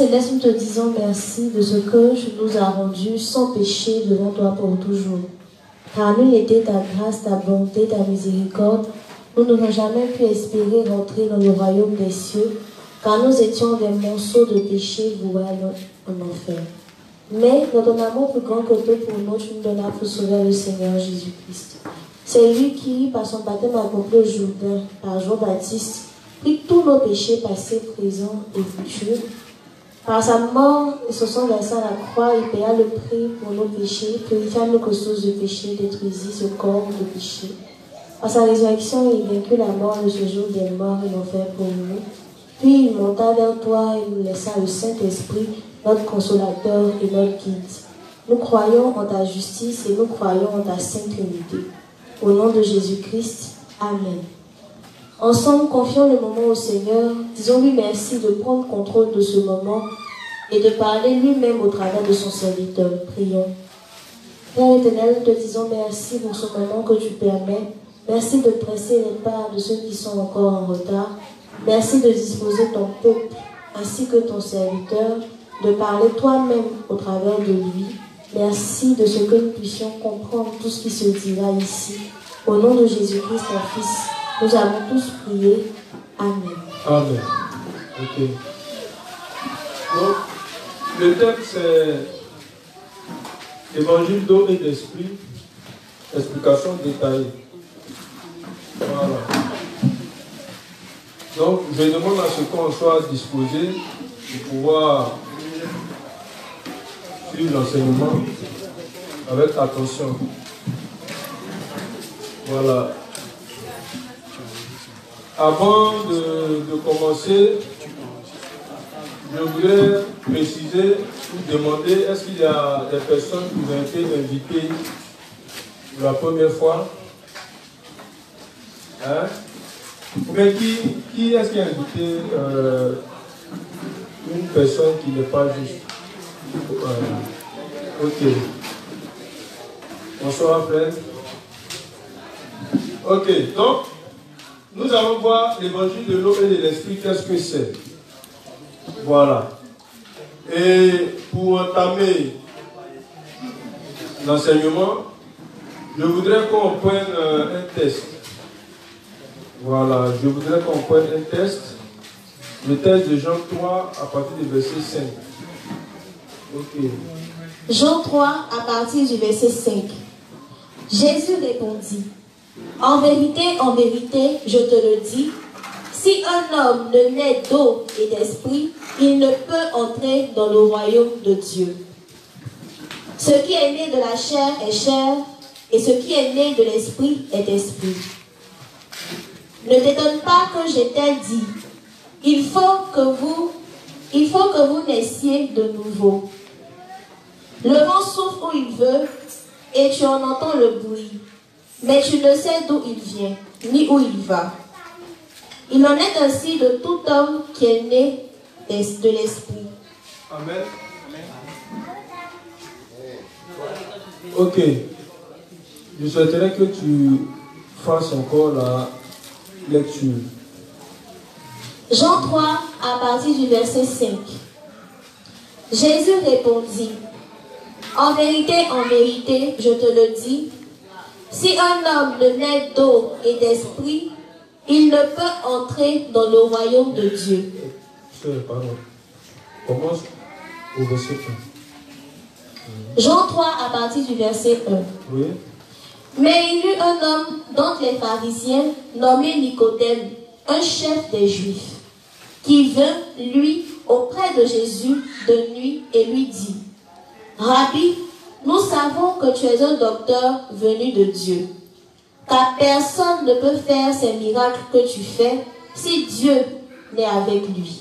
Céleste, nous te disons merci de ce que tu nous as rendu sans péché devant toi pour toujours. Car nul n'était ta grâce, ta bonté, ta miséricorde, nous n'aurions jamais pu espérer rentrer dans le royaume des cieux, car nous étions des monceaux de péché voués en enfer. Mais dans ton amour plus grand que tout pour nous, tu nous donnes pour sauver le Seigneur Jésus-Christ. C'est lui qui, par son baptême accompli au Jourdain, par Jean-Baptiste, prit tous nos péchés passés, présents et futurs. Par sa mort et son sang versé à la croix, il paya le prix pour nos péchés, purifia nos causes de péché, détruisit ce corps de péché. Par sa résurrection, il vaincut la mort le séjour des morts et l'enfer pour nous. Puis il monta vers toi et nous laissa le Saint-Esprit, notre consolateur et notre guide. Nous croyons en ta justice et nous croyons en ta sainte Trinité. Au nom de Jésus-Christ, Amen. Ensemble, confions le moment au Seigneur, disons-lui merci de prendre contrôle de ce moment et de parler lui-même au travers de son serviteur. Prions. Père éternel, nous te disons merci pour ce moment que tu permets. Merci de presser les pas de ceux qui sont encore en retard. Merci de disposer ton peuple ainsi que ton serviteur, de parler toi-même au travers de lui. Merci de ce que nous puissions comprendre tout ce qui se dira ici. Au nom de Jésus-Christ, ton Fils, nous avons tous prié. Amen. Amen. Ok. Donc, le thème c'est Évangile d'eau et d'esprit, explication détaillée. Voilà. Donc, je demande à ce qu'on soit disposé pour pouvoir suivre l'enseignement avec attention. Voilà. Avant de commencer, je voudrais préciser ou demander, est-ce qu'il y a des personnes qui ont été invitées pour la première fois? Hein? Ou bien qui est-ce qui a invité une personne qui n'est pas juste? Ok. Bonsoir, frère. Ok, donc, nous allons voir l'évangile de l'eau et de l'esprit, qu'est-ce que c'est? Voilà. Et pour entamer l'enseignement, je voudrais qu'on prenne un test. Voilà, je voudrais qu'on prenne un test. Le test de Jean 3 à partir du verset 5. Ok. Jean 3 à partir du verset 5. Jésus répondit: en vérité, je te le dis, si un homme ne naît d'eau et d'esprit, il ne peut entrer dans le royaume de Dieu. Ce qui est né de la chair est chair, et ce qui est né de l'esprit est esprit. Ne t'étonne pas que je t'ai dit, il faut que vous naissiez de nouveau. Le vent souffle où il veut, et tu en entends le bruit, mais tu ne sais d'où il vient, ni où il va. Il en est ainsi de tout homme qui est né de l'esprit. Amen. Ok. Je souhaiterais que tu fasses encore la lecture. Jean 3, à partir du verset 5. Jésus répondit: en vérité, je te le dis, si un homme ne naît d'eau et d'esprit, il ne peut entrer dans le royaume de Dieu. Pardon. Commence au verset 1. Jean 3 à partir du verset 1. Oui. Mais il y eut un homme d'entre les pharisiens nommé Nicodème, un chef des Juifs, qui vint, lui, auprès de Jésus de nuit et lui dit: Rabbi, nous savons que tu es un docteur venu de Dieu, car personne ne peut faire ces miracles que tu fais si Dieu n'est avec lui.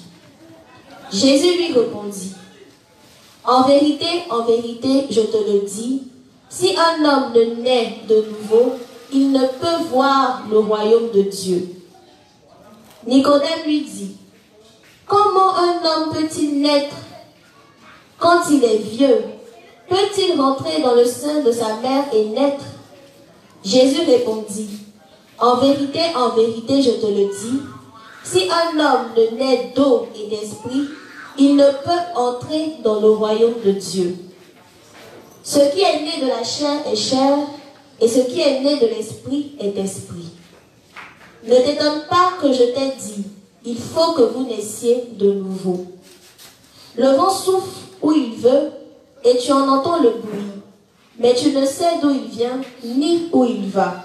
Jésus lui répondit: en vérité, je te le dis, si un homme ne naît de nouveau, il ne peut voir le royaume de Dieu. Nicodème lui dit: comment un homme peut-il naître quand il est vieux? Peut-il rentrer dans le sein de sa mère et naître? Jésus répondit: en vérité, je te le dis, si un homme ne naît d'eau et d'esprit, il ne peut entrer dans le royaume de Dieu. Ce qui est né de la chair est chair, et ce qui est né de l'esprit est esprit. Ne t'étonne pas que je t'ai dit, il faut que vous naissiez de nouveau. Le vent souffle où il veut, et tu en entends le bruit, mais tu ne sais d'où il vient, ni où il va.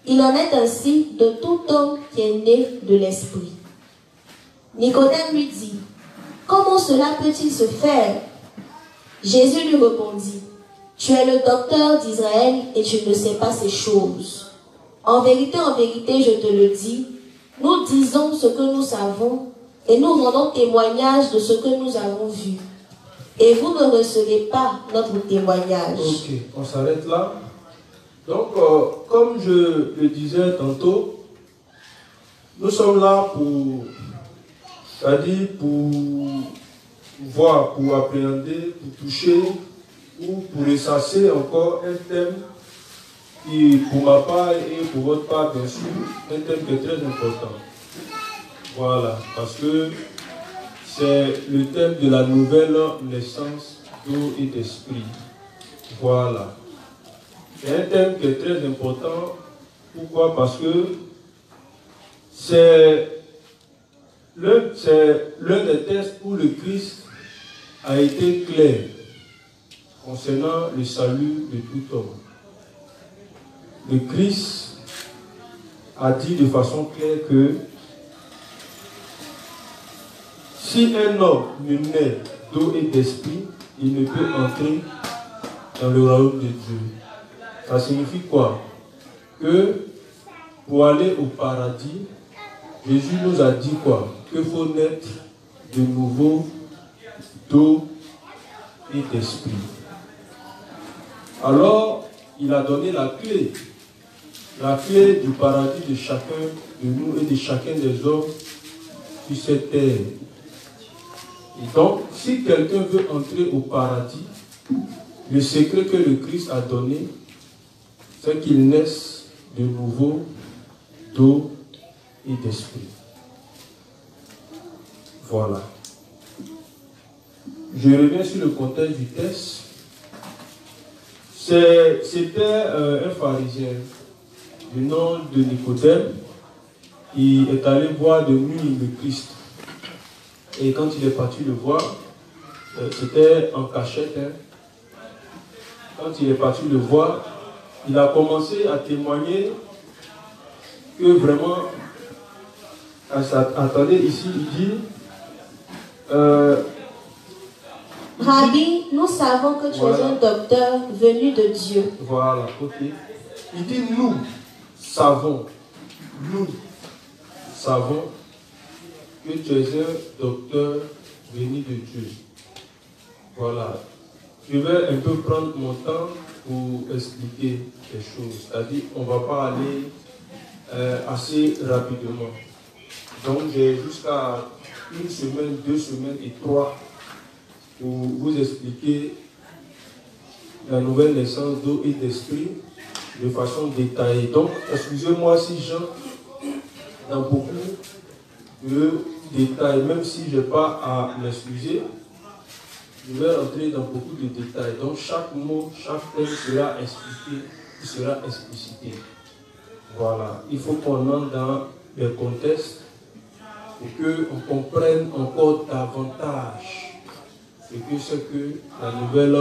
Il en est ainsi de tout homme qui est né de l'esprit. Nicodème lui dit, comment cela peut-il se faire? Jésus lui répondit, tu es le docteur d'Israël et tu ne sais pas ces choses. En vérité, je te le dis, nous disons ce que nous savons et nous rendons témoignage de ce que nous avons vu. Et vous ne recevez pas notre témoignage. Ok, on s'arrête là. Donc, comme je le disais tantôt, nous sommes là pour, c'est-à-dire pour voir, pour appréhender, pour toucher ou pour ressasser encore un thème qui, pour ma part et pour votre part, bien sûr, un thème qui est très important. Voilà, parce que c'est le thème de la nouvelle naissance d'eau et d'esprit. Voilà. C'est un thème qui est très important. Pourquoi? Parce que c'est l'un des textes où le Christ a été clair concernant le salut de tout homme. Le Christ a dit de façon claire que si un homme ne naît d'eau et d'esprit, il ne peut entrer dans le royaume de Dieu. Ça signifie quoi? Que pour aller au paradis, Jésus nous a dit quoi? Qu'il faut naître de nouveau d'eau et d'esprit. Alors, il a donné la clé du paradis de chacun de nous et de chacun des hommes sur cette terre. Et donc, si quelqu'un veut entrer au paradis, le secret que le Christ a donné, c'est qu'il naisse de nouveau d'eau et d'esprit. Voilà. Je reviens sur le contexte du texte. C'était un pharisien du nom de Nicodème qui est allé voir de nuit le Christ. Et quand il est parti le voir, c'était en cachette. Quand il est parti le voir, il a commencé à témoigner que vraiment, attendez, ici il dit, Rabbi, nous savons que tu es un docteur venu de Dieu. Voilà, ok. Il dit nous savons que tu es un docteur venu de Dieu. Voilà. Je vais un peu prendre mon temps pour expliquer les choses. C'est-à-dire, on ne va pas aller assez rapidement. Donc, j'ai jusqu'à 1 semaine, 2 semaines et 3 pour vous expliquer la nouvelle naissance d'eau et d'esprit de façon détaillée. Donc, excusez-moi si j'entre dans beaucoup de détails, même si je n'ai pas à m'excuser. Je vais rentrer dans beaucoup de détails. Donc, chaque mot, chaque thème sera expliqué, sera explicité. Voilà. Il faut qu'on entre dans le contexte pour qu'on comprenne encore davantage ce que c'est que la nouvelle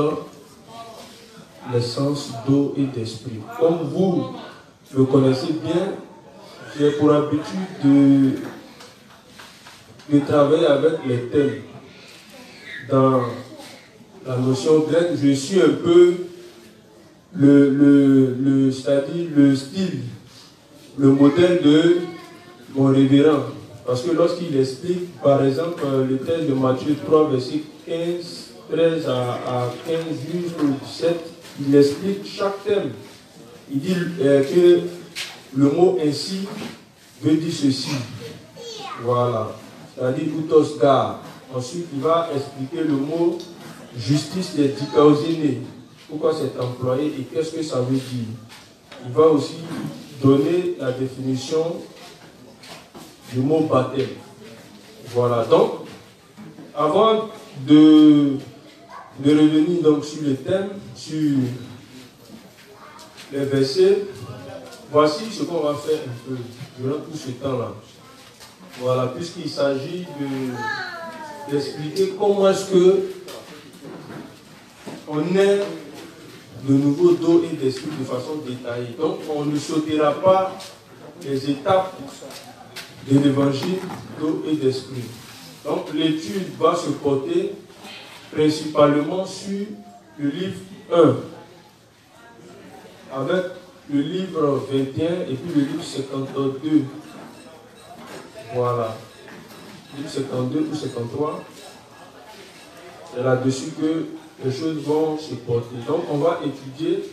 naissance d'eau et d'esprit. Comme vous le connaissez bien, j'ai pour habitude de travailler avec les thèmes. Dans la notion grecque, je suis un peu c'est-à-dire le style, le modèle de mon révérend. Parce que lorsqu'il explique, par exemple, le texte de Matthieu 3, verset 15, 13 à 15 jusqu'au 17, il explique chaque thème. Il dit que le mot ainsi veut dire ceci. Voilà. C'est-à-dire outos gar. Ensuite, il va expliquer le mot justice des dikaosénés. Pourquoi c'est employé et qu'est-ce que ça veut dire. Il va aussi donner la définition du mot baptême. Voilà. Donc, Avant de revenir donc sur le thème, sur les versets, voici ce qu'on va faire un peu durant tout ce temps-là. Voilà, puisqu'il s'agit d'expliquer comment est-ce que on est de nouveau d'eau et d'esprit de façon détaillée. Donc on ne sautera pas les étapes de l'évangile d'eau et d'esprit. Donc l'étude va se porter principalement sur le livre 1, avec le livre 21 et puis le livre 52. Voilà. Le livre 52 ou 53. C'est là-dessus que les choses vont se porter. Donc on va étudier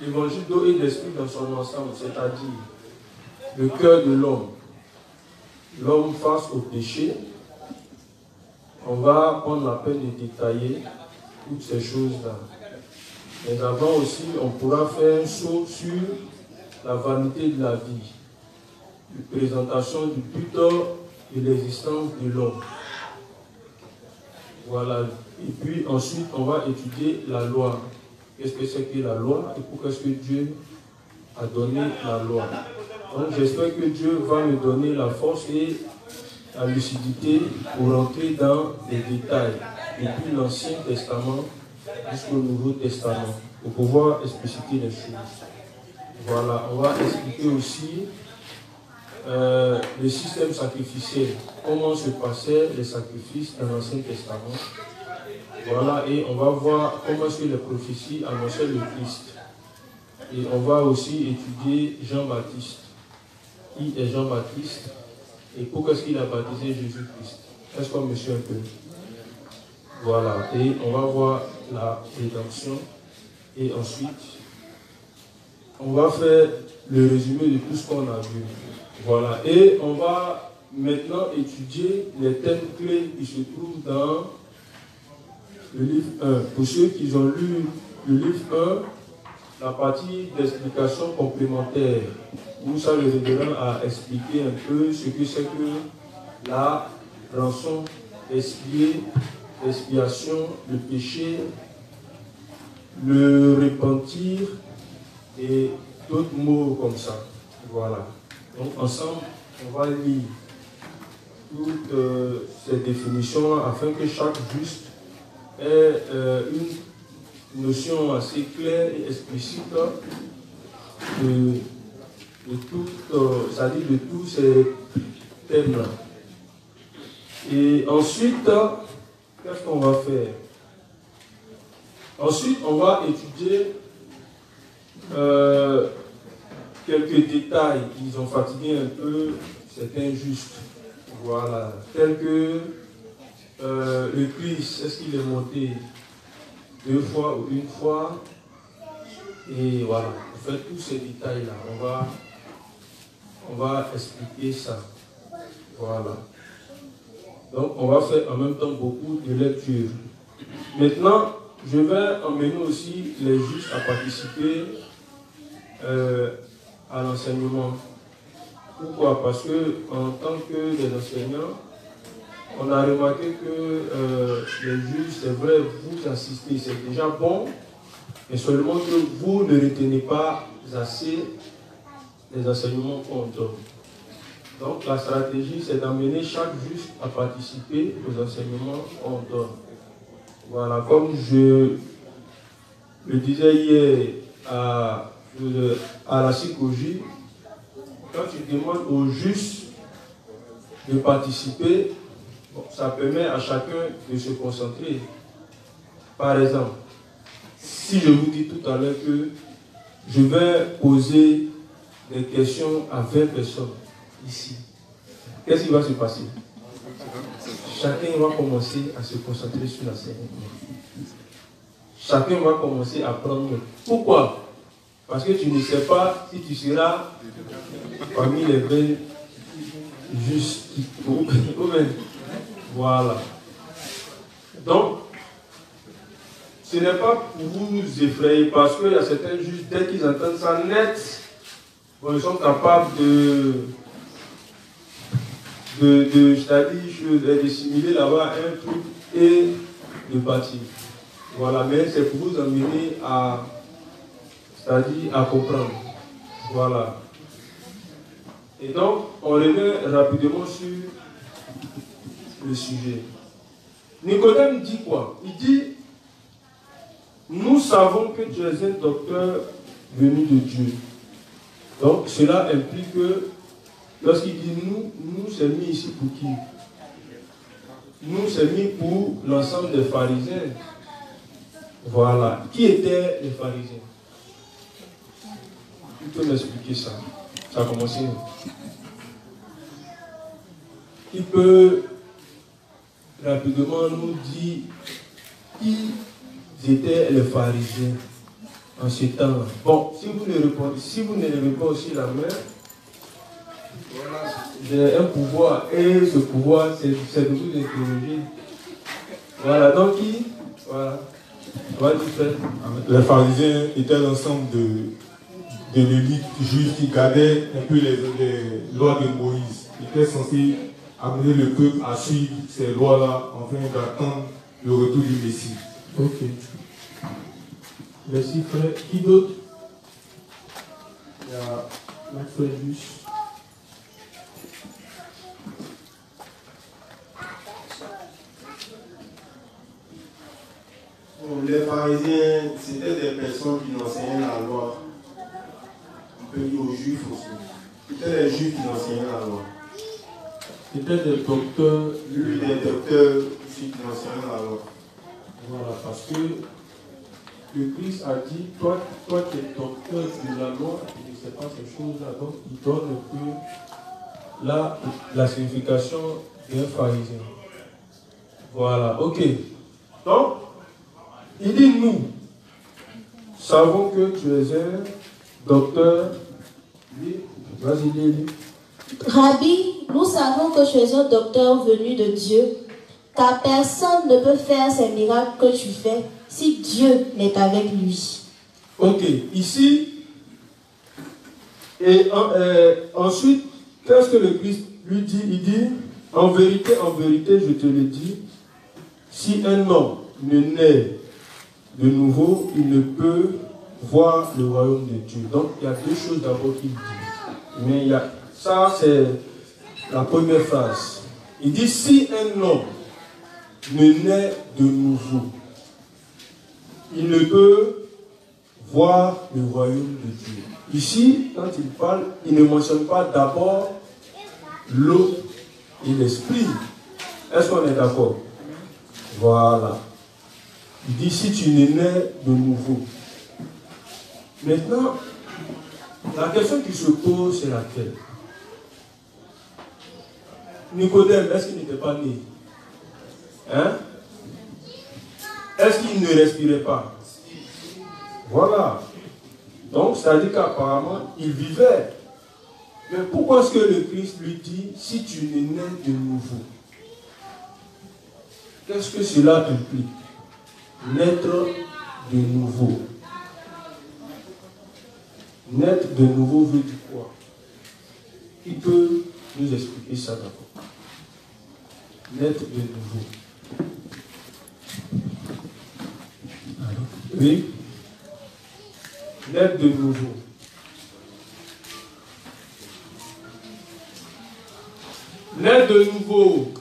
l'évangile d'eau et d'esprit dans son ensemble, c'est-à-dire le cœur de l'homme. L'homme face au péché. On va prendre la peine de détailler toutes ces choses-là. Mais avant aussi, on pourra faire un saut sur la vanité de la vie, une présentation du but de l'existence de l'homme. Voilà. Et puis ensuite, on va étudier la loi. Qu'est-ce que c'est que la loi et pourquoi est-ce que Dieu a donné la loi. Donc j'espère que Dieu va me donner la force et la lucidité pour rentrer dans les détails depuis l'Ancien Testament jusqu'au Nouveau Testament pour pouvoir expliciter les choses. Voilà, on va expliquer aussi le système sacrificiel, comment se passaient les sacrifices dans l'Ancien Testament. Voilà, et on va voir comment est-ce que les prophéties annonçaient le Christ. Et on va aussi étudier Jean-Baptiste. Qui est Jean-Baptiste et pourquoi est-ce qu'il a baptisé Jésus-Christ? Est-ce qu'on me suit un peu? Voilà, et on va voir la rédemption et ensuite on va faire le résumé de tout ce qu'on a vu. Voilà, et on va maintenant étudier les thèmes clés qui se trouvent dans le livre 1. Pour ceux qui ont lu le livre 1, la partie d'explication complémentaire, où ça le révérend a expliqué un peu ce que c'est que la rançon, l'expiation, le péché, le repentir et d'autres mots comme ça. Voilà. Donc ensemble, on va lire toutes ces définitions afin que chaque juste ait une notion assez claire et explicite de tous ces thèmes-là. Et ensuite, qu'est-ce qu'on va faire? Ensuite, on va étudier quelques détails qui ont fatigué un peu certains justes. Voilà. Tels que le Christ, est-ce qu'il est monté 2 fois ou 1 fois? Et voilà. En fait, tous ces détails-là, on va expliquer ça. Voilà. Donc, on va faire en même temps beaucoup de lectures. Maintenant, je vais emmener aussi les justes à participer à l'enseignement. Pourquoi? Parce que en tant que des enseignants, on a remarqué que les justes, c'est vrai, vous assistez, c'est déjà bon, mais seulement que vous ne retenez pas assez les enseignements qu'on donne. Donc la stratégie, c'est d'amener chaque juste à participer aux enseignements qu'on donne. Voilà, comme je le disais hier à la psychologie, quand tu demandes aux justes de participer, bon, ça permet à chacun de se concentrer. Par exemple, si je vous dis tout à l'heure que je vais poser des questions à 20 personnes ici, qu'est-ce qui va se passer? Chacun va commencer à se concentrer sur la scène. Chacun va commencer à prendre note. Pourquoi? Parce que tu ne sais pas si tu seras parmi les vrais justes. Voilà. Donc, ce n'est pas pour vous effrayer, parce qu'il y a certains justes, dès qu'ils entendent ça net, bon, ils sont capables de c'est-à-dire de simuler là-bas un truc et de partir. Voilà, mais c'est pour vous amener à, c'est-à-dire à comprendre. Voilà. Et donc, on revient rapidement sur le sujet. Nicodème dit quoi? Il dit, nous savons que tu es un docteur venu de Dieu. Donc, cela implique que, lorsqu'il dit nous, c'est mis ici pour qui? Nous, c'est mis pour l'ensemble des pharisiens. Voilà. Qui étaient les pharisiens? Tu peux m'expliquer ça? Ça a commencé. Qui peut rapidement nous dire qui étaient les pharisiens en ce temps-là? Bon, si vous ne levez pas aussi la main, voilà, j'ai un pouvoir, et ce pouvoir, c'est de vous interroger. Voilà, donc qui? Voilà. Les pharisiens étaient l'ensemble de l'élite juive qui gardait un peu les lois de Moïse. Ils étaient censés amener le peuple à suivre ces lois-là afin d'attendre le retour du Messie. Ok. Merci frère. Qui d'autre? Il y a notre frère Luce. Bon, les pharisiens, c'était des personnes qui enseignaient la loi. On peut dire aux juifs aussi. C'était les juifs qui enseignaient la loi. C'était des docteurs. Lui, des docteurs aussi qui enseignaient la loi. Voilà, parce que le Christ a dit, toi tu es docteur de la loi, et ne sais pas ces choses-là. Donc il donne un peu la signification d'un pharisien. Voilà, ok. Donc, il dit nous savons que tu es un docteur. Vas-y, dis. Rabbi, nous savons que tu es un docteur venu de Dieu, car personne ne peut faire ces miracles que tu fais si Dieu n'est avec lui. Ok, ici, et ensuite, qu'est-ce que le Christ lui dit? Il dit, en vérité, je te le dis, si un homme ne naît de nouveau, il ne peut voir le royaume de Dieu. Donc, il y a deux choses d'abord qu'il dit. Mais il y a, ça, c'est la première phrase. Il dit, si un homme ne naît de nouveau, il ne peut voir le royaume de Dieu. Ici, quand il parle, il ne mentionne pas d'abord l'eau et l'esprit. Est-ce qu'on est d'accord? Voilà. Il dit, si tu n'es né de nouveau. Maintenant, la question qui se pose, c'est laquelle? Nicodème, est-ce qu'il n'était pas né? Hein? Est-ce qu'il ne respirait pas? Voilà. Donc, c'est-à-dire qu'apparemment, il vivait. Mais pourquoi est-ce que le Christ lui dit, si tu n'es né de nouveau? Qu'est-ce que cela implique? Naître de nouveau. Naître de nouveau veut dire quoi? Qui peut nous expliquer ça d'abord? Naître de nouveau. Oui? Naître de nouveau. Naître de nouveau.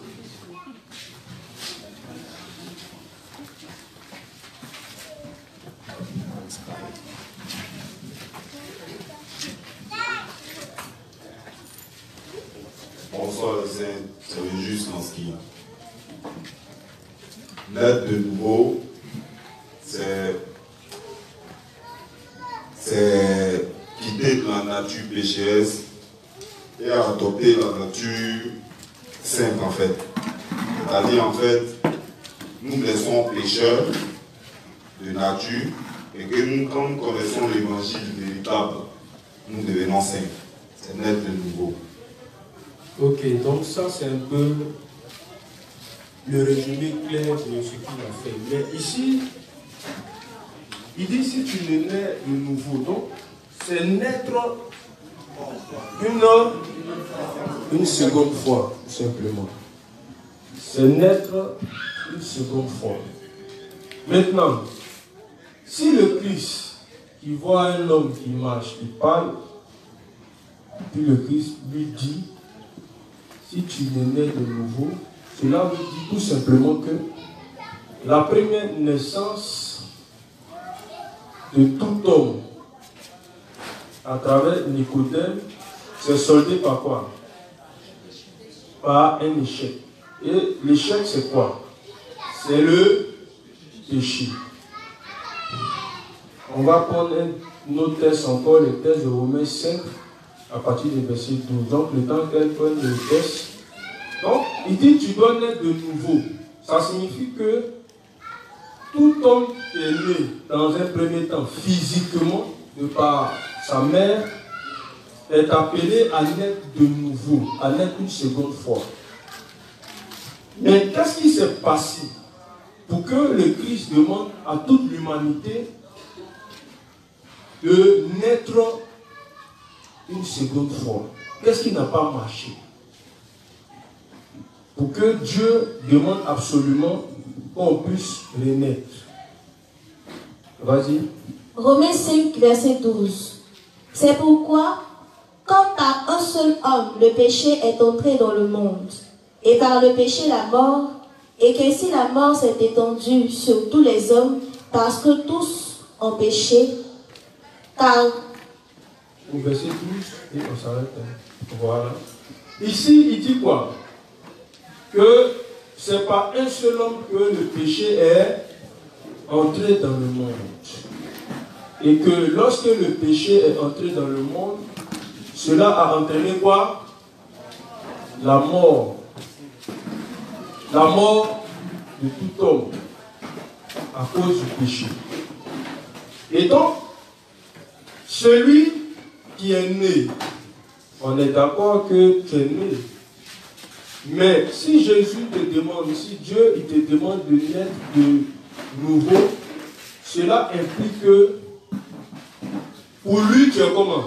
Bonsoir, c'est juste en ski. Naître de nouveau, c'est quitter la nature pécheresse et adopter la nature sainte en fait. C'est-à-dire en fait, nous laissons pécheurs de nature et que nous, quand nous connaissons l'évangile véritable, nous devenons saints. C'est naître de nouveau. Ok, donc ça c'est un peu le résumé clair de ce qu'il a fait. Mais ici, il dit si tu ne nais de nouveau, donc c'est naître Une seconde fois, tout simplement. C'est naître une seconde fois. Maintenant, si le Christ, qui voit un homme qui marche, qui parle, puis le Christ lui dit, si tu es né de nouveau, cela veut dire tout simplement que la première naissance de tout homme à travers Nicodème, c'est soldé par quoi? Par un échec. Et l'échec, c'est quoi? C'est le péché. On va prendre un autre texte encore, le texte de Romains 5, à partir du verset 12. Donc, le temps qu'elle prenne le texte. Donc, il dit, tu dois naître de nouveau. Ça signifie que tout homme qui est né dans un premier temps physiquement, de par sa mère, est appelé à naître de nouveau, à naître une seconde fois. Mais qu'est-ce qui s'est passé pour que le Christ demande à toute l'humanité de naître une seconde fois? Qu'est-ce qui n'a pas marché? Pour que Dieu demande absolument qu'on puisse renaître. Vas-y. Romains 5, verset 12. C'est pourquoi, comme par un seul homme, le péché est entré dans le monde, et par le péché la mort, et qu'ainsi la mort s'est étendue sur tous les hommes, parce que tous ont péché, car... Au verset 12, et on s'arrête. Voilà. Ici, il dit quoi? Que c'est par un seul homme que le péché est entré dans le monde. Et que lorsque le péché est entré dans le monde, cela a entraîné quoi? La mort. La mort de tout homme à cause du péché. Et donc, celui qui est né, on est d'accord que tu es né. Mais si Jésus te demande, si Dieu il te demande de naître de nouveau, cela implique que pour lui tu es comment?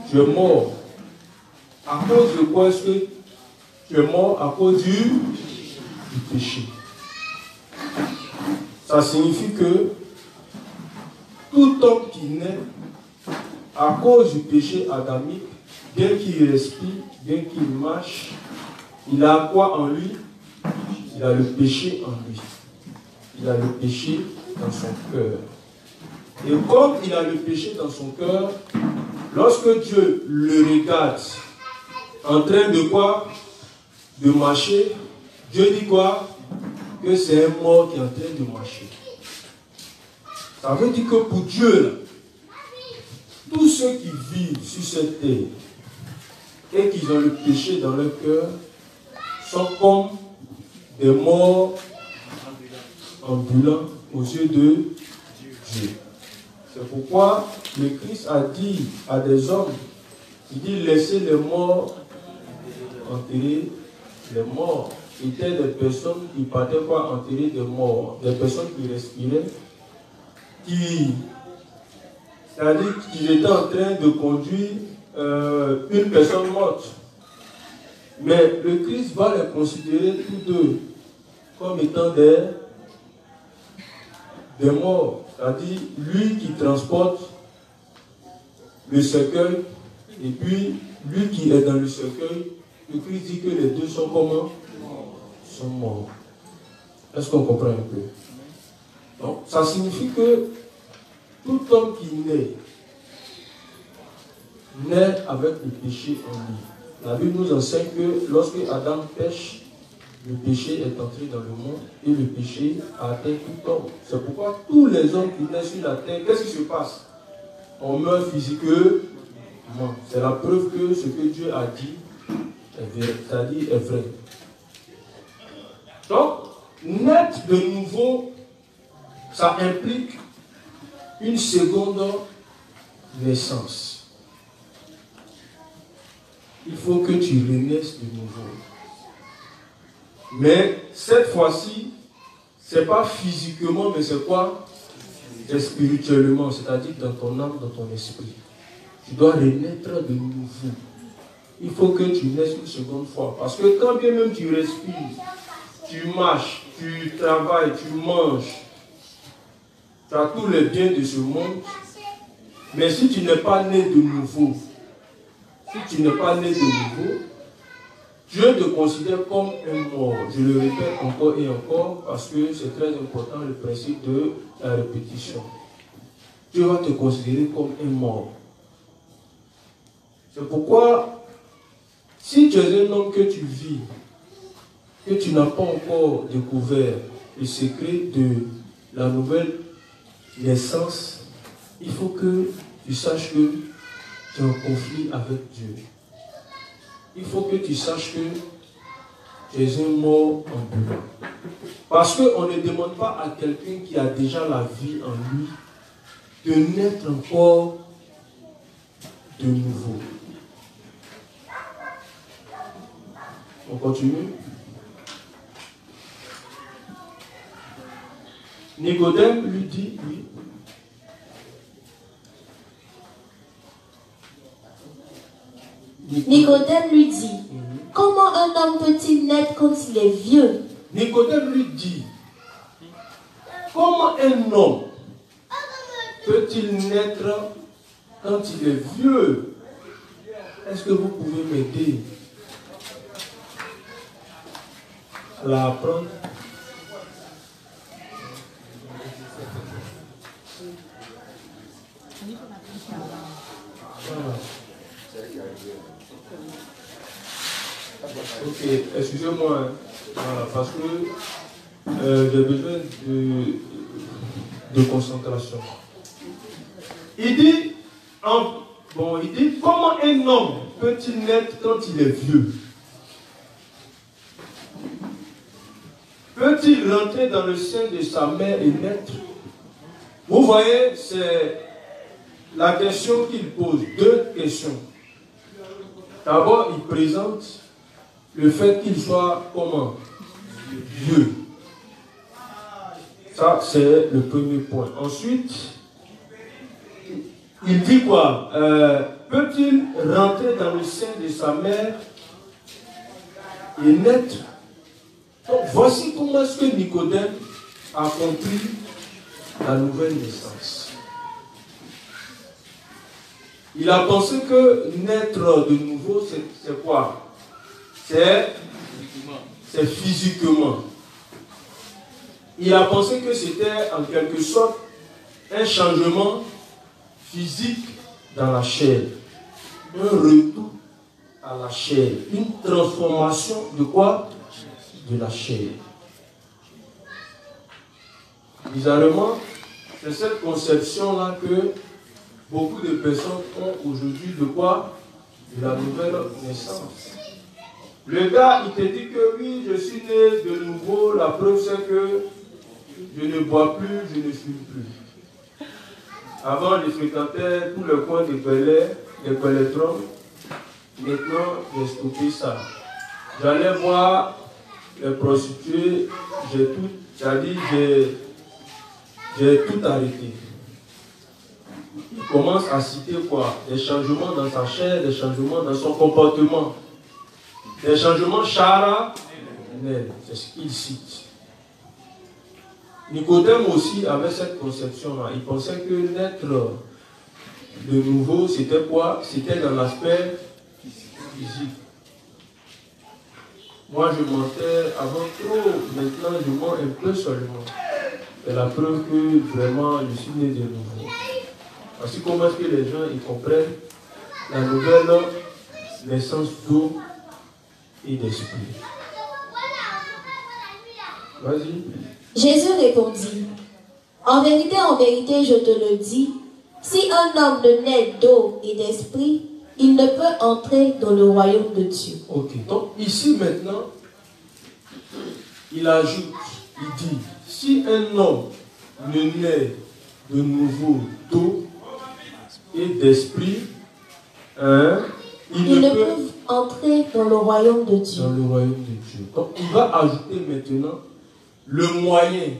Tu es mort. À cause de quoi est-ce que tu es mort? À cause du péché. Ça signifie que tout homme qui naît à cause du péché adamique, bien qu'il respire, bien qu'il marche, il a quoi en lui? Il a le péché en lui. Il a le péché dans son cœur. Et comme il a le péché dans son cœur, lorsque Dieu le regarde en train de quoi? De marcher, Dieu dit quoi? Que c'est un mort qui est en train de marcher. Ça veut dire que pour Dieu, là, tous ceux qui vivent sur cette terre et qui ont le péché dans leur cœur sont comme des morts ambulants aux yeux de Dieu. C'est pourquoi le Christ a dit à des hommes, il dit laissez les morts enterrer. Les morts étaient des personnes qui partaient quoi enterrer des morts, des personnes qui respiraient, c'est-à-dire qu'ils étaient en train de conduire une personne morte. Mais le Christ va les considérer tous deux comme étant des morts. C'est-à-dire lui qui transporte le cercueil et puis lui qui est dans le cercueil. Le Christ dit que les deux sont comment? Sont morts. Est-ce qu'on comprend un peu? Donc, ça signifie que tout homme qui naît avec le péché en lui. La Bible nous enseigne que lorsque Adam pêche, le péché est entré dans le monde et le péché a atteint tout homme. C'est pourquoi tous les hommes qui naissent sur la terre, qu'est-ce qui se passe? On meurt physiquement. C'est la preuve que ce que Dieu a dit c'est-à-dire est vrai. Donc, naître de nouveau, ça implique une seconde naissance. Il faut que tu renaisses de nouveau. Mais cette fois-ci, ce n'est pas physiquement, mais c'est quoi? C'est spirituellement, c'est-à-dire dans ton âme, dans ton esprit. tu dois renaître de nouveau. Il faut que tu naisses une seconde fois. Parce que quand bien même tu respires, tu marches, tu travailles, tu manges, tu as tous les biens de ce monde. Mais si tu n'es pas né de nouveau, Dieu te considère comme un mort. Je le répète encore et encore parce que c'est très important le principe de la répétition. Dieu va te considérer comme un mort. C'est pourquoi, si tu es un homme que tu vis, que tu n'as pas encore découvert le secret de la nouvelle naissance, il faut que tu saches que tu es en conflit avec Dieu. Il faut que tu saches que tu es un mort ambulant. Parce qu'on ne demande pas à quelqu'un qui a déjà la vie en lui de naître encore de nouveau. On continue. Nicodème lui dit, oui. Nicodème lui dit, comment un homme peut-il naître quand il est vieux? Nicodème lui dit, comment un homme peut-il naître quand il est vieux? Est-ce que vous pouvez m'aider à l'apprendre? Ok, excusez-moi, hein. Voilà, parce que j'ai besoin de concentration. Il dit, comment un homme peut-il naître quand il est vieux? Peut-il rentrer dans le sein de sa mère et naître? Vous voyez, c'est la question qu'il pose, deux questions. D'abord, il présente le fait qu'il soit comment? Vieux. Ça, c'est le premier point. Ensuite, il dit quoi? Peut-il rentrer dans le sein de sa mère et naître? Donc, voici comment est-ce que Nicodème a compris la nouvelle naissance. Il a pensé que naître de nouveau, c'est quoi? C'est physiquement. Il a pensé que c'était en quelque sorte un changement physique dans la chair. Un retour à la chair. Une transformation de quoi? De la chair. Bizarrement, c'est cette conception-là que beaucoup de personnes ont aujourd'hui de quoi? De la nouvelle naissance. Le gars, il te dit que oui, je suis né de nouveau, la preuve c'est que je ne bois plus, je ne fume plus. Avant, je fréquentais tout le coin des Pélétrons. Maintenant, j'ai stoppé ça. J'allais voir les prostituées, j'ai tout arrêté. Il commence à citer quoi? Des changements dans sa chair, des changements dans son comportement. Des changements charnels, c'est ce qu'il cite. Nicodème aussi avait cette conception-là. Il pensait que naître de nouveau, c'était quoi? C'était dans l'aspect physique. Moi, je mentais avant trop. Maintenant, je mens un peu seulement. C'est la preuve que vraiment, je suis né de nouveau. Voici comment est-ce que les gens ils comprennent la nouvelle naissance d'eau et d'esprit. Vas-y. Jésus répondit, en vérité, je te le dis, si un homme ne naît d'eau et d'esprit, il ne peut entrer dans le royaume de Dieu. Ok, donc ici maintenant, il ajoute, il dit, si un homme ne naît de nouveau d'eau et d'esprit, il ne peut entrer dans le royaume de Dieu. Dans le royaume de Dieu. Donc il va ajouter maintenant le moyen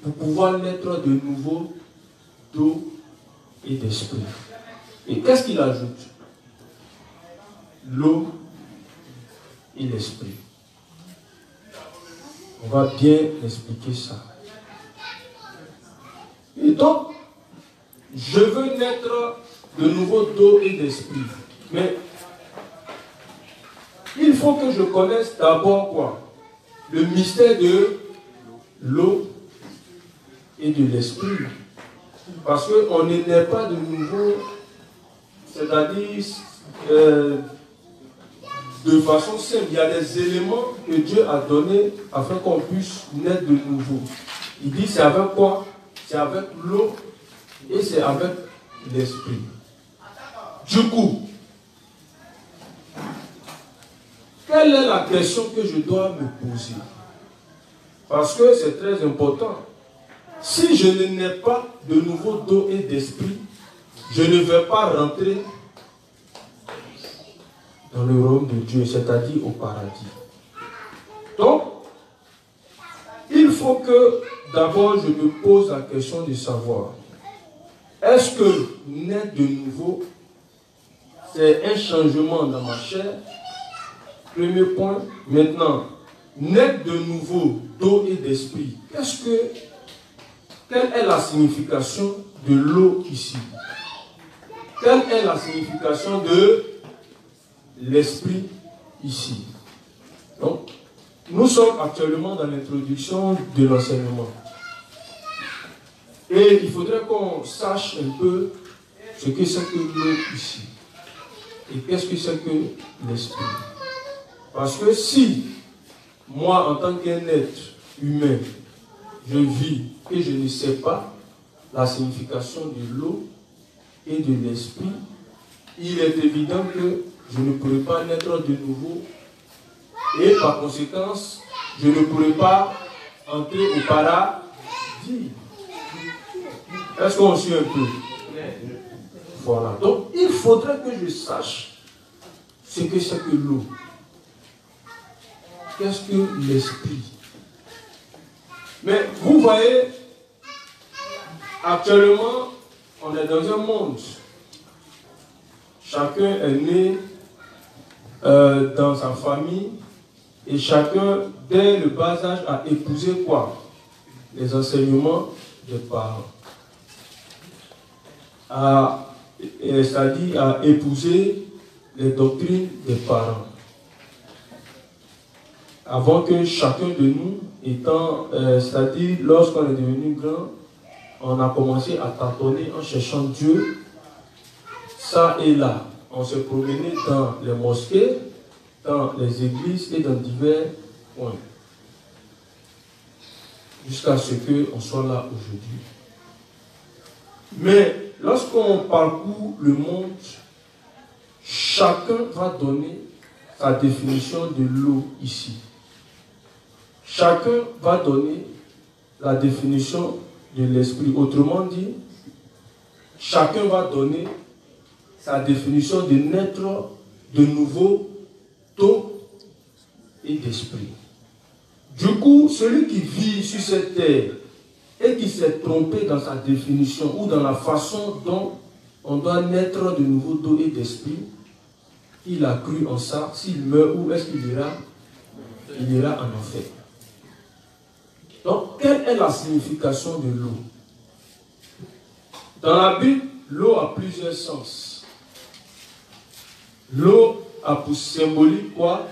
pour pouvoir naître de nouveau d'eau et d'esprit. Et qu'est-ce qu'il ajoute? L'eau et l'esprit. On va bien expliquer ça. Et donc, je veux naître de nouveau d'eau et d'esprit. Mais il faut que je connaisse d'abord quoi? Le mystère de l'eau et de l'esprit. Parce qu'on ne naît pas de nouveau, c'est-à-dire de façon simple. Il y a des éléments que Dieu a donnés afin qu'on puisse naître de nouveau. Il dit c'est avec quoi? C'est avec l'eau et c'est avec l'esprit. Du coup, quelle est la question que je dois me poser? Parce que c'est très important. Si je ne n'ai pas de nouveau d'eau et d'esprit, je ne vais pas rentrer dans le royaume de Dieu, c'est-à-dire au paradis. Donc, il faut que d'abord je me pose la question de savoir, est-ce que naître de nouveau, c'est un changement dans ma chair? Premier point. Maintenant, naître de nouveau d'eau et d'esprit, quelle est la signification de l'eau ici? Quelle est la signification de l'esprit ici? Donc, nous sommes actuellement dans l'introduction de l'enseignement. Et il faudrait qu'on sache un peu ce que c'est que l'eau ici. Et qu'est-ce que c'est que l'esprit? Parce que si, moi, en tant qu'un être humain, je vis et je ne sais pas la signification de l'eau et de l'esprit, il est évident que je ne pourrai pas naître de nouveau et par conséquence, je ne pourrai pas entrer au paradis. Est-ce qu'on suit un peu? Voilà. Donc, il faudrait que je sache ce que c'est que l'eau. Qu'est-ce que l'esprit? Mais vous voyez, actuellement, on est dans un monde. Chacun est né dans sa famille et chacun, dès le bas âge, a épousé quoi? Les enseignements des parents. C'est-à-dire à épouser les doctrines des parents. Avant que chacun de nous, c'est-à-dire lorsqu'on est devenu grand, on a commencé à tâtonner en cherchant Dieu, ça et là. On se promenait dans les mosquées, dans les églises et dans divers points. Jusqu'à ce qu'on soit là aujourd'hui. Mais lorsqu'on parcourt le monde, chacun va donner sa définition de l'eau ici. Chacun va donner la définition de l'esprit. Autrement dit, chacun va donner sa définition de naître de nouveau d'eau et d'esprit. Du coup, celui qui vit sur cette terre et qui s'est trompé dans sa définition ou dans la façon dont on doit naître de nouveau d'eau et d'esprit, il a cru en ça, s'il meurt, où est-ce qu'il ira? Il ira en enfer. Donc, quelle est la signification de l'eau? Dans la Bible, l'eau a plusieurs sens. L'eau a pour symbolique quoi?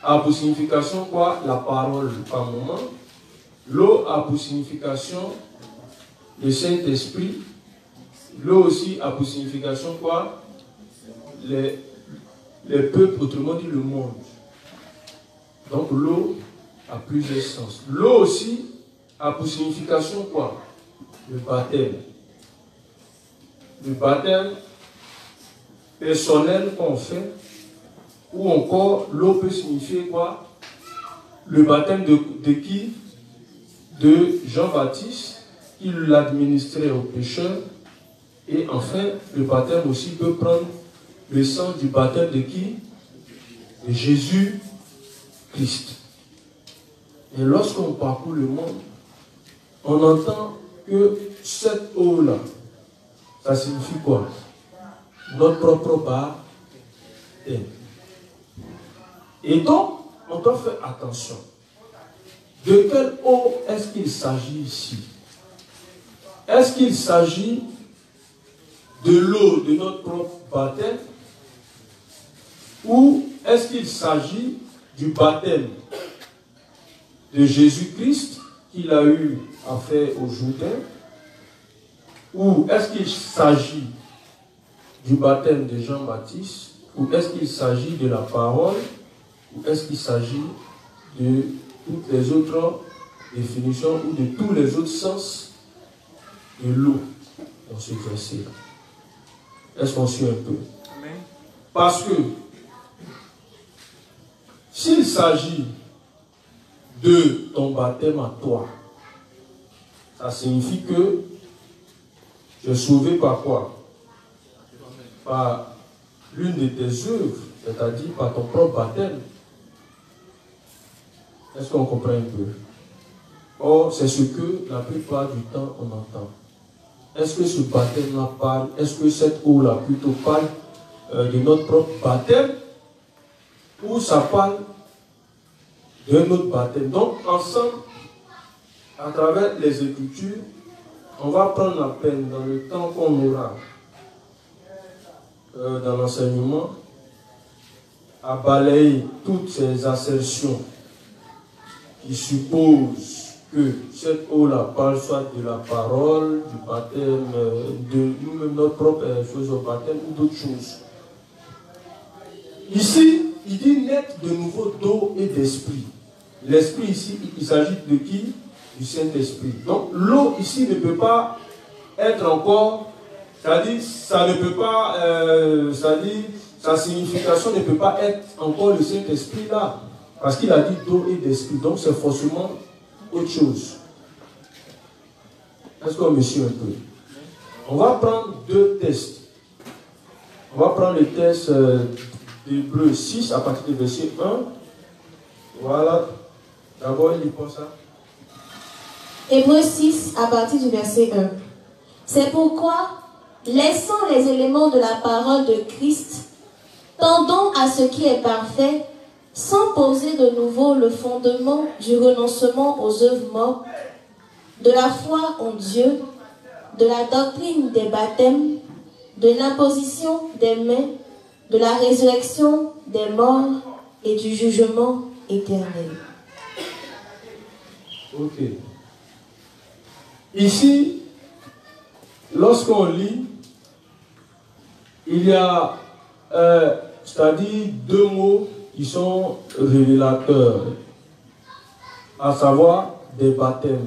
A pour signification quoi? La parole par moment. L'eau a pour signification le Saint-Esprit. L'eau aussi a pour signification quoi? Les peuples, autrement dit le monde. Donc l'eau a plusieurs sens. L'eau aussi a pour signification quoi? Le baptême. Le baptême personnel qu'on fait, ou encore l'eau peut signifier quoi? Le baptême de qui? De Jean-Baptiste, il l'administrait aux pécheurs. Et enfin, le baptême aussi peut prendre le sang du baptême de qui? De Jésus-Christ. Et lorsqu'on parcourt le monde, on entend que cette eau-là, ça signifie quoi? notre propre baptême. Et donc, on doit faire attention. De quelle eau est-ce qu'il s'agit ici? Est-ce qu'il s'agit de l'eau de notre propre baptême ou est-ce qu'il s'agit du baptême de Jésus-Christ qu'il a eu à faire au Jourdain, ou est-ce qu'il s'agit du baptême de Jean-Baptiste, ou est-ce qu'il s'agit de la parole, ou est-ce qu'il s'agit de toutes les autres définitions ou de tous les autres sens de l'eau dans ce verset-là? Est-ce qu'on suit un peu? Parce que s'il s'agit de ton baptême à toi, ça signifie que tu es sauvé par quoi? Par l'une de tes œuvres, c'est-à-dire par ton propre baptême. Est-ce qu'on comprend un peu? Or, c'est ce que la plupart du temps on entend. Est-ce que ce baptême-là parle, est-ce que cette eau-là plutôt parle de notre propre baptême, ou ça parle d'un autre baptême? Donc, ensemble, à travers les Écritures, on va prendre la peine, dans le temps qu'on aura dans l'enseignement, à balayer toutes ces assertions qui supposent que cette eau-là parle soit de la parole, du baptême, de nous-mêmes, notre propre chose au baptême, ou d'autres choses. Ici, il dit naître de nouveau d'eau et d'esprit. L'esprit ici, il s'agit de qui? Du Saint-Esprit. Donc l'eau ici ne peut pas être encore, c'est-à-dire ça ne peut pas, c'est-à-dire sa signification ne peut pas être encore le Saint-Esprit là, parce qu'il a dit d'eau et d'esprit. Donc c'est forcément autre chose. Est-ce qu'on me suit un peu? On va prendre deux tests. On va prendre le test d'Hébreux 6 à partir du verset 1. Voilà. D'abord, il prend ça. Hébreux 6 à partir du verset 1. C'est pourquoi, laissant les éléments de la parole de Christ, tendons à ce qui est parfait, sans poser de nouveau le fondement du renoncement aux œuvres mortes, de la foi en Dieu, de la doctrine des baptêmes, de l'imposition des mains, de la résurrection des morts et du jugement éternel. Ok. Ici, lorsqu'on lit, il y a, c'est-à-dire deux mots qui sont révélateurs, à savoir des baptêmes.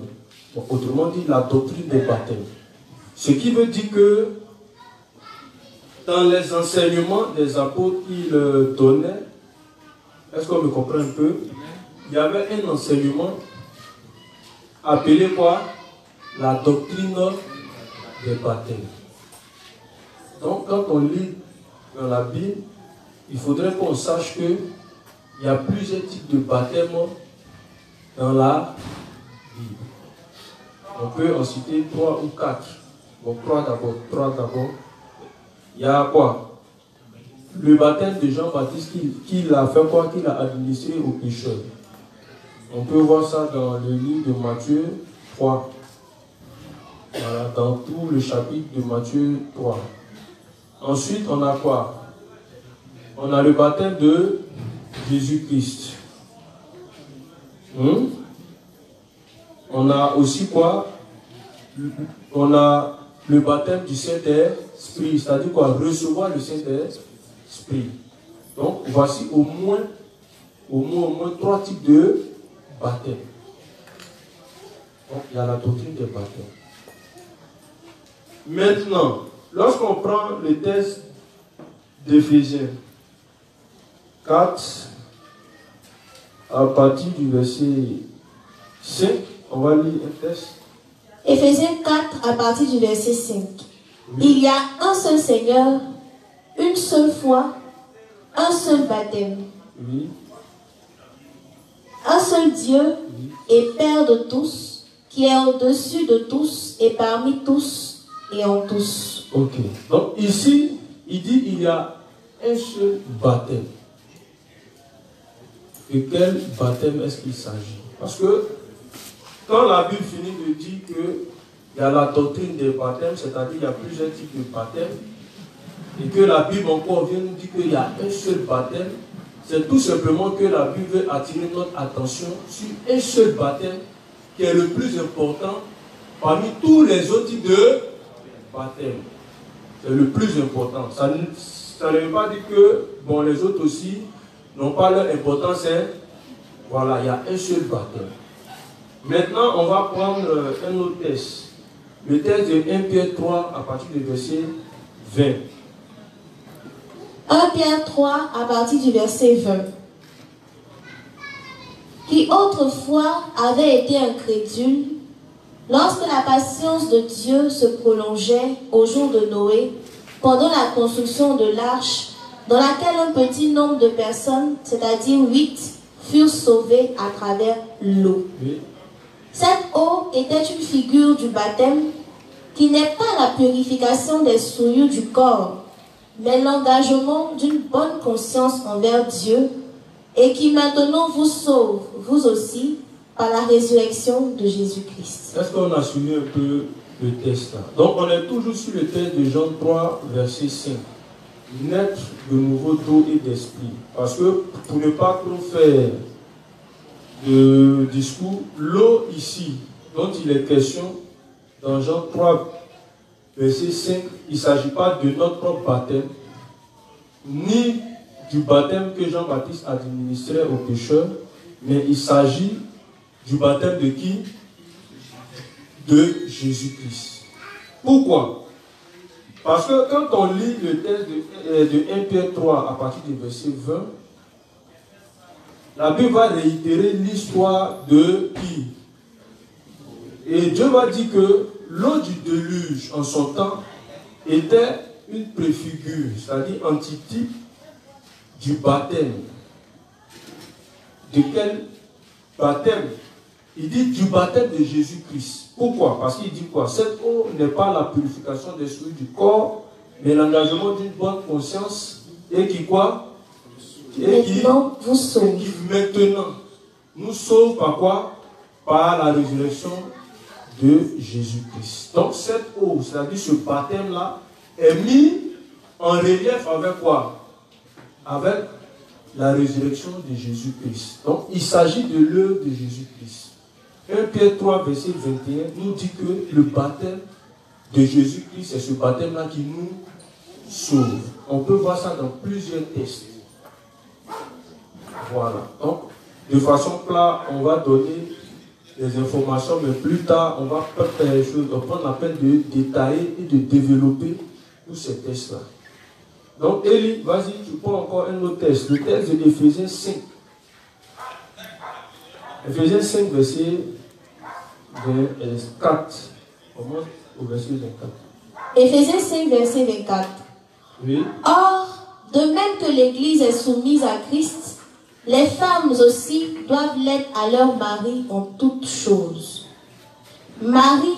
Bon, autrement dit, la doctrine des baptêmes. Ce qui veut dire que dans les enseignements des apôtres qu'ils donnaient, est-ce qu'on me comprend un peu? Il y avait un enseignement appelé quoi? La doctrine des baptêmes. Donc quand on lit dans la Bible, il faudrait qu'on sache qu'il y a plusieurs types de baptêmes dans la Bible. On peut en citer 3 ou 4. Bon, 3 d'abord. Il y a quoi? Le baptême de Jean-Baptiste qu'il a fait quoi? Qu'il a administré aux pécheurs. On peut voir ça dans le livre de Matthieu 3. Voilà, dans tout le chapitre de Matthieu 3. Ensuite, on a quoi? On a le baptême de Jésus-Christ. On a aussi quoi? On a le baptême du Saint-Esprit, c'est-à-dire quoi? Recevoir le Saint-Esprit. Donc, voici au moins 3 types de baptême. Donc, il y a la doctrine des baptêmes. Maintenant, lorsqu'on prend le texte d'Éphésiens 4, à partir du verset 5, on va lire un texte. Éphésiens 4, à partir du verset 5. Oui. Il y a un seul Seigneur, une seule foi, un seul baptême. Oui. Un seul Dieu, oui, et Père de tous, qui est au-dessus de tous et parmi tous et en tous. Ok. Donc ici, il dit il y a un seul baptême. De quel baptême est-ce qu'il s'agit? Parce que quand la Bible finit de dire qu'il y a la doctrine des baptêmes, c'est-à-dire qu'il y a plusieurs types de baptêmes, et que la Bible encore vient nous dire qu'il y a un seul baptême, c'est tout simplement que la Bible veut attirer notre attention sur un seul baptême qui est le plus important parmi tous les autres types de baptêmes. C'est le plus important. Ça ne veut pas dire que bon, les autres aussi n'ont pas leur importance. Voilà, il y a un seul baptême. Maintenant, on va prendre un autre texte. Le texte de 1 Pierre 3 à partir du verset 20. 1 Pierre 3 à partir du verset 20. Qui autrefois avait été incrédule, lorsque la patience de Dieu se prolongeait au jour de Noé, pendant la construction de l'arche, dans laquelle un petit nombre de personnes, c'est-à-dire 8, furent sauvées à travers l'eau. Oui. Cette eau était une figure du baptême qui n'est pas la purification des souillures du corps, mais l'engagement d'une bonne conscience envers Dieu et qui maintenant vous sauve, vous aussi, par la résurrection de Jésus-Christ. Est-ce qu'on a suivi un peu le texte là? Donc on est toujours sur le texte de Jean 3, verset 5. Naître de nouveau d'eau et d'esprit. Parce que pour ne pas trop faire de discours, l'eau ici, dont il est question dans Jean 3, verset 5, il ne s'agit pas de notre propre baptême, ni du baptême que Jean-Baptiste administrait aux pécheurs, mais il s'agit du baptême de qui? De Jésus-Christ. Pourquoi? Parce que quand on lit le texte de 1 Pierre 3 à partir du verset 20, la Bible va réitérer l'histoire de qui? Et Dieu va dire que l'eau du déluge en son temps était une préfigure, c'est-à-dire antitype du baptême. De quel baptême? Il dit du baptême de Jésus-Christ. Pourquoi? Parce qu'il dit quoi? Cette eau n'est pas la purification des souillures du corps, mais l'engagement d'une bonne conscience et qui quoi? Et qui maintenant nous sauve par quoi? Par la résurrection de Jésus-Christ. Donc cette eau, c'est-à-dire ce baptême-là, est mis en relief avec quoi? Avec la résurrection de Jésus-Christ. Donc il s'agit de l'œuvre de Jésus-Christ. 1 Pierre 3, verset 21 nous dit que le baptême de Jésus-Christ, c'est ce baptême-là qui nous sauve. On peut voir ça dans plusieurs textes. Voilà. Donc, de façon claire, on va donner des informations, mais plus tard, on va prendre la peine de détailler et de développer tous ces textes-là. Donc, Élie, vas-y, tu prends encore un autre texte. Le texte de Éphésiens 5. Éphésiens 5, verset 24. Au moins au verset 24. Éphésiens 5, verset 24. Oui. Or, de même que l'Église est soumise à Christ, les femmes aussi doivent l'être à leur mari en toutes choses. Marie,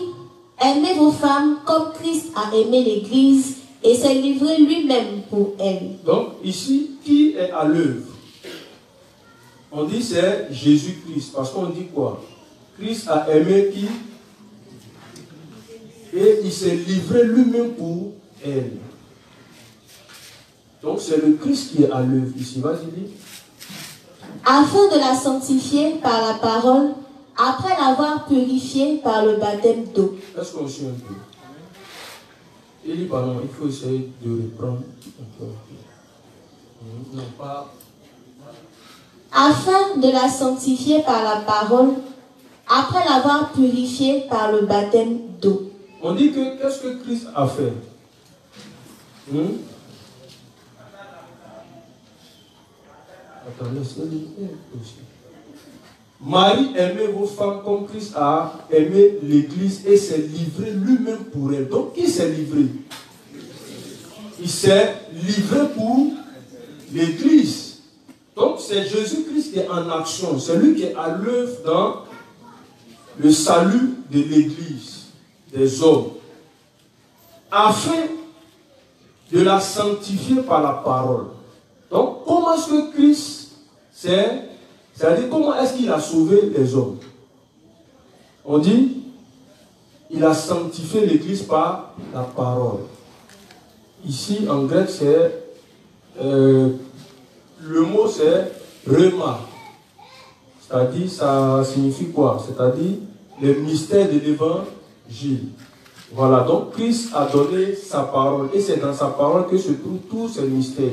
aimez vos femmes comme Christ a aimé l'Église et s'est livré lui-même pour elle. Donc, ici, qui est à l'œuvre? On dit c'est Jésus-Christ. Parce qu'on dit quoi? Christ a aimé qui? Et il s'est livré lui-même pour elle. Donc, c'est le Christ qui est à l'œuvre ici. Vas-y, dis. Afin de la sanctifier par la parole, après l'avoir purifiée par le baptême d'eau. Est-ce qu'on suit un peu? Il dit, pardon, il faut essayer de reprendre un peu. Non, pas. Afin de la sanctifier par la parole, après l'avoir purifiée par le baptême d'eau. On dit que qu'est-ce que Christ a fait? Attendez, c'est aussi. Marie, aimez vos femmes comme Christ a aimé l'Église et s'est livré lui-même pour elle. Donc, qui s'est livré? Il s'est livré pour l'Église. Donc, c'est Jésus-Christ qui est en action. C'est lui qui est à l'œuvre dans le salut de l'Église, des hommes. Afin de la sanctifier par la parole. Donc, comment est-ce que Christ, c'est-à-dire comment est-ce qu'il a sauvé les hommes? On dit, il a sanctifié l'Église par la parole. Ici, en grec, c'est le mot c'est rhéma. C'est-à-dire, ça signifie quoi? C'est-à-dire, le mystère de l'évangile. Voilà, donc Christ a donné sa parole. Et c'est dans sa parole que se trouvent tous ces mystères.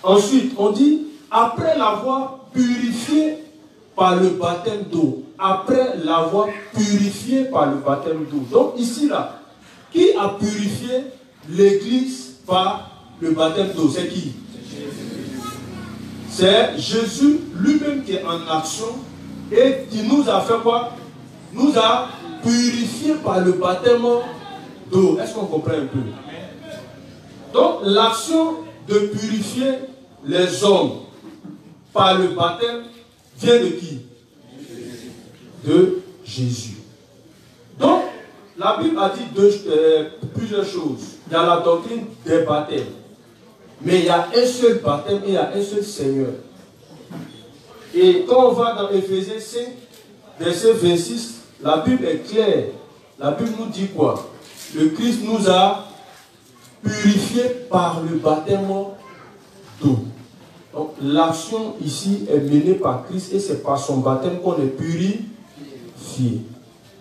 Ensuite, on dit, après l'avoir purifié par le baptême d'eau. Après l'avoir purifié par le baptême d'eau. Donc ici, là, qui a purifié l'Église par le baptême d'eau? C'est qui? C'est Jésus lui-même qui est en action et qui nous a fait quoi? Nous a purifié par le baptême d'eau. Est-ce qu'on comprend un peu? Donc l'action de purifier les hommes par le baptême vient de qui? De Jésus. Donc la Bible a dit plusieurs choses. Il y a la doctrine des baptêmes. Mais il y a un seul baptême et il y a un seul Seigneur. Et quand on va dans Éphésiens 5, verset 26, la Bible est claire. La Bible nous dit quoi? Le Christ nous a purifiés par le baptême d'eau. Donc l'action ici est menée par Christ et c'est par son baptême qu'on est purifié.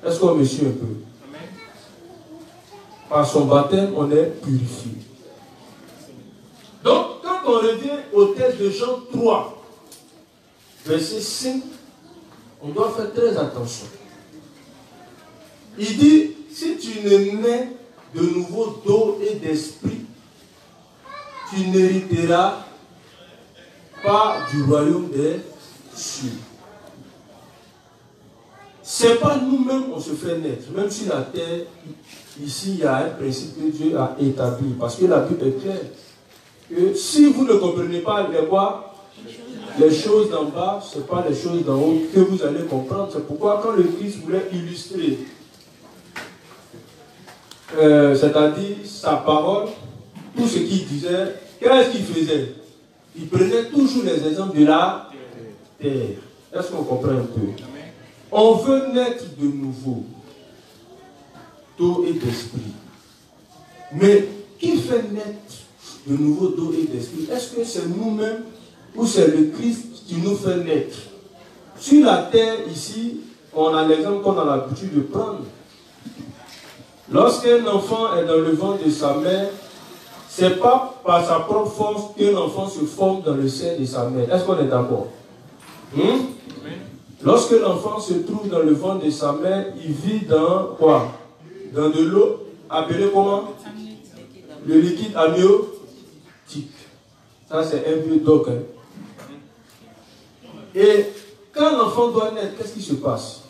Est-ce qu'on me suit un peu? Par son baptême, on est purifié. Donc, quand on revient au texte de Jean 3, verset 5, on doit faire très attention. Il dit, si tu ne nais de nouveau d'eau et d'esprit, tu n'hériteras pas du royaume des cieux. Ce n'est pas nous-mêmes on se fait naître. Même sur la terre, ici, il y a un principe que Dieu a établi. Parce que la Bible est claire. Que si vous ne comprenez pas les choses d'en bas, ce n'est pas les choses d'en haut que vous allez comprendre. C'est pourquoi quand le Christ voulait illustrer, c'est-à-dire sa parole, tout ce qu'il disait, qu'est-ce qu'il faisait? Il prenait toujours les exemples de la terre. Est-ce qu'on comprend un peu? On veut naître de nouveau, d'eau et d'esprit. Mais qui fait naître de nouveau d'eau et d'esprit? Est-ce que c'est nous-mêmes ou c'est le Christ qui nous fait naître? Sur la terre, ici, on a l'exemple qu'on a l'habitude de prendre. Lorsqu'un enfant est dans le ventre de sa mère, ce n'est pas par sa propre force qu'un enfant se forme dans le sein de sa mère. Est-ce qu'on est d'accord? Lorsque l'enfant se trouve dans le ventre de sa mère, il vit dans quoi? Dans de l'eau, appelée comment? Le liquide amniotique. Ça, c'est un vieux doc. Hein? Et quand l'enfant doit naître, qu'est-ce qui se passe?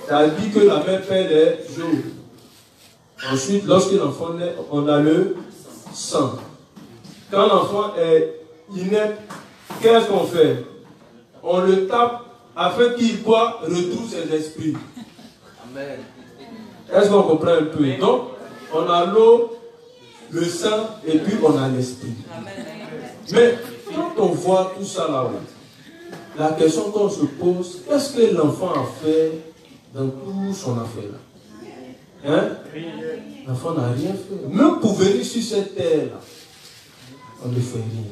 Ça dit que la mère perd les jours. Ensuite, lorsque l'enfant naît, on a le sang. Quand l'enfant est inepte, qu'est-ce qu'on fait? On le tape afin qu'il retrouve ses esprits. Amen. Est-ce qu'on comprend un peu? Donc, on a l'eau, le sang et puis on a l'esprit. Mais quand on voit tout ça là-haut, la question qu'on se pose, qu'est-ce que l'enfant a fait dans tout son affaire là? Hein? L'enfant n'a rien fait. Même pour venir sur cette terre-là, on ne fait rien.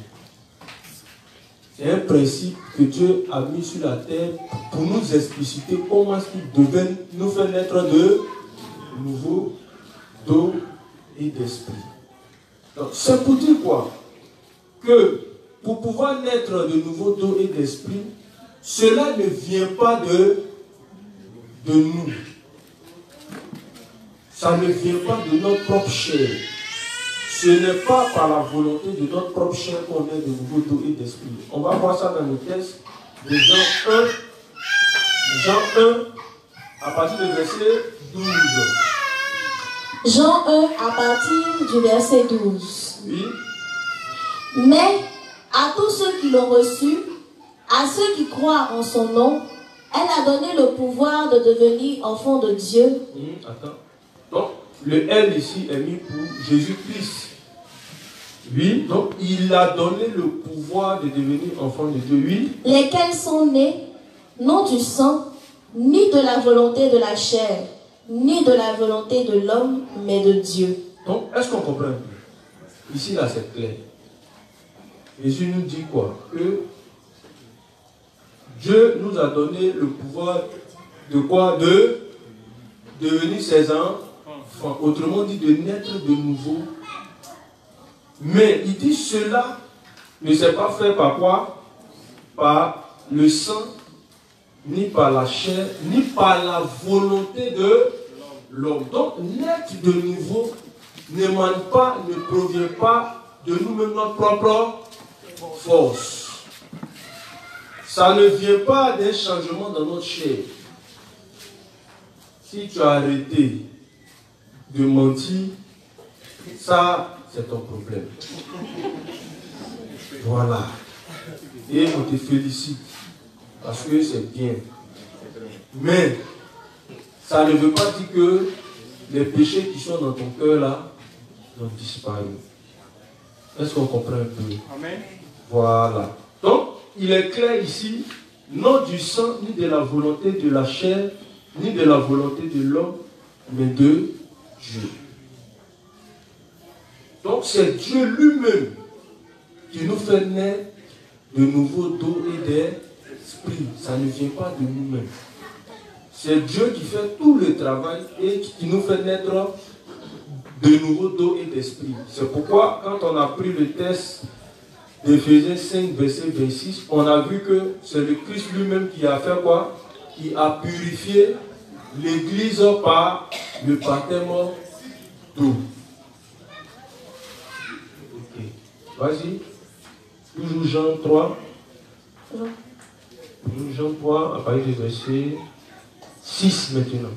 C'est un principe que Dieu a mis sur la terre pour nous expliciter comment est-ce qu'il devait nous faire naître de nouveau, d'eau et d'esprit. Donc, c'est pour dire quoi? Que pour pouvoir naître de nouveau d'eau et d'esprit, cela ne vient pas de nous. Ça ne vient pas de notre propre chair. Ce n'est pas par la volonté de notre propre chair qu'on est de nouveau d'eau et d'esprit. On va voir ça dans le texte de Jean 1. Jean 1, à partir du verset 12. Jean 1, à partir du verset 12. Oui. Mais à tous ceux qui l'ont reçu, à ceux qui croient en son nom, elle a donné le pouvoir de devenir enfants de Dieu. Attends. Donc, le L ici est mis pour Jésus-Christ. Oui, donc il a donné le pouvoir de devenir enfant de Dieu, oui. Lesquels sont nés, non du sang, ni de la volonté de la chair, ni de la volonté de l'homme, mais de Dieu. Donc, est-ce qu'on comprend un peu? Ici, là, c'est clair. Jésus nous dit quoi? Que Dieu nous a donné le pouvoir de quoi? De devenir ses enfants. Autrement dit, de naître de nouveau. Mais il dit cela ne s'est pas fait par quoi? Par le sang, ni par la chair, ni par la volonté de l'homme. Donc, naître de nouveau n'émane pas, ne provient pas de nous-mêmes, notre propre force. Ça ne vient pas d'un changement dans notre chair. Si tu as arrêté de mentir, ça, c'est ton problème. Voilà. Et on te félicite. Parce que c'est bien. Mais, ça ne veut pas dire que les péchés qui sont dans ton cœur là ont disparu. Est-ce qu'on comprend un peu? Amen. Voilà. Donc, il est clair ici, non du sang, ni de la volonté de la chair, ni de la volonté de l'homme, mais de Dieu. Donc, c'est Dieu lui-même qui nous fait naître de nouveau d'eau et d'esprit. Ça ne vient pas de nous-mêmes. C'est Dieu qui fait tout le travail et qui nous fait naître de nouveau d'eau et d'esprit. C'est pourquoi, quand on a pris le test d'Éphésiens 5, verset 26, on a vu que c'est le Christ lui-même qui a fait quoi? Qui a purifié l'Église par le baptême d'eau. Ok. Vas-y. Toujours Jean 3. Toujours Jean 3, à partir du verset 6 maintenant.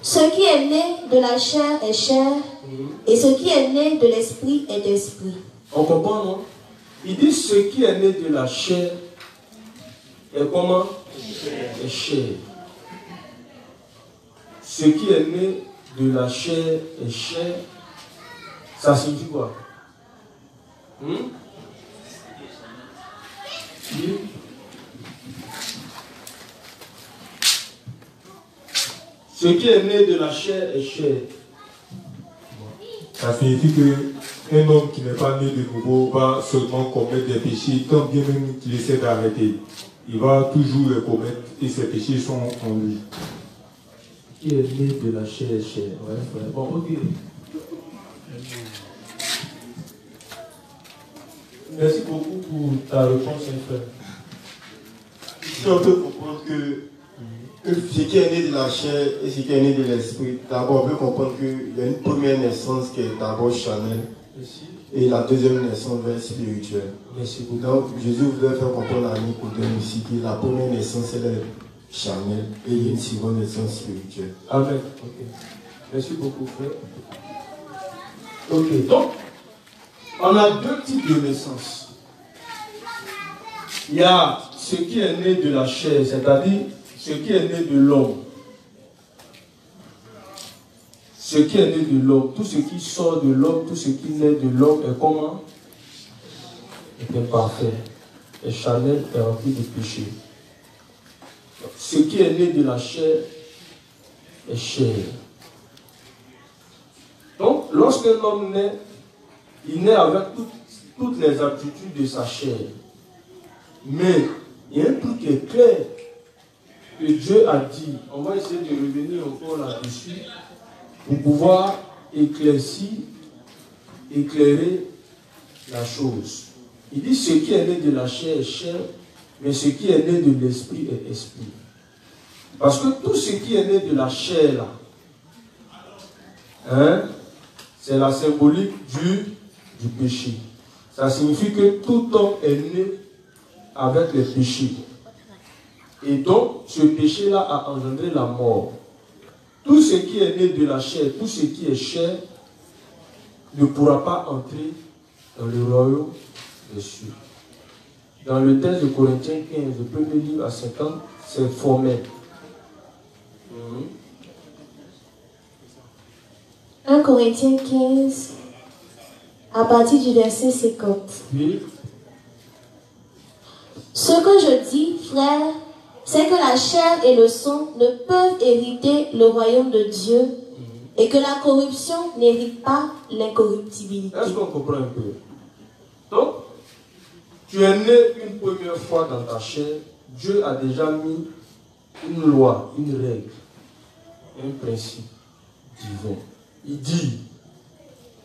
Ce qui est né de la chair est chair, et ce qui est né de l'esprit est esprit. On comprend, non? Il dit ce qui est né de la chair est comment? Est chair. Ce qui est né de la chair est chair. Ça signifie quoi? Ce qui est né de la chair est chair. Ça signifie qu'un homme qui n'est pas né de nouveau va seulement commettre des péchés, tant bien même qu'il essaie d'arrêter. Il va toujours les commettre et ses péchés sont en lui. Ce qui est né de la chair est chair. Ouais. Bon, ok. Merci beaucoup pour ta réponse, frère. Si on peut comprendre que ce qui est né de la chair et ce qui est né de l'esprit, d'abord on peut comprendre qu'il y a une première naissance qui est d'abord charnelle. Merci. Et la deuxième naissance va être spirituelle. Merci beaucoup. Donc Jésus voulait faire comprendre à Nicodème ici que la première naissance elle est charnelle et il y a une seconde naissance spirituelle. Amen. Ok. Merci beaucoup, frère. Ok, donc, on a deux types de naissance. Il y a ce qui est né de la chair, c'est-à-dire ce qui est né de l'homme. Ce qui est né de l'homme, tout ce qui sort de l'homme, tout ce qui naît de l'homme est comment? Est imparfait, est charnel, est rempli de péché. Ce qui est né de la chair est chair. Donc, lorsqu'un homme naît, il naît avec toutes les aptitudes de sa chair. Mais il y a un truc qui est clair que Dieu a dit. On va essayer de revenir encore là-dessus pour pouvoir éclairer la chose. Il dit ce qui est né de la chair est chair, mais ce qui est né de l'esprit est esprit. Parce que tout ce qui est né de la chair là, c'est la symbolique du péché. Ça signifie que tout homme est né avec les péchés. Et donc, ce péché-là a engendré la mort. Tout ce qui est né de la chair, tout ce qui est chair, ne pourra pas entrer dans le royaume des cieux. Dans le texte de Corinthiens 15, le premier livre à 50, c'est formel. 1 Corinthiens 15, à partir du verset 50. Oui. Ce que je dis, frère, c'est que la chair et le sang ne peuvent hériter le royaume de Dieu et que la corruption n'hérite pas l'incorruptibilité. Est-ce qu'on comprend un peu? Donc, tu es né une première fois dans ta chair, Dieu a déjà mis une loi, une règle, un principe divin. Il dit,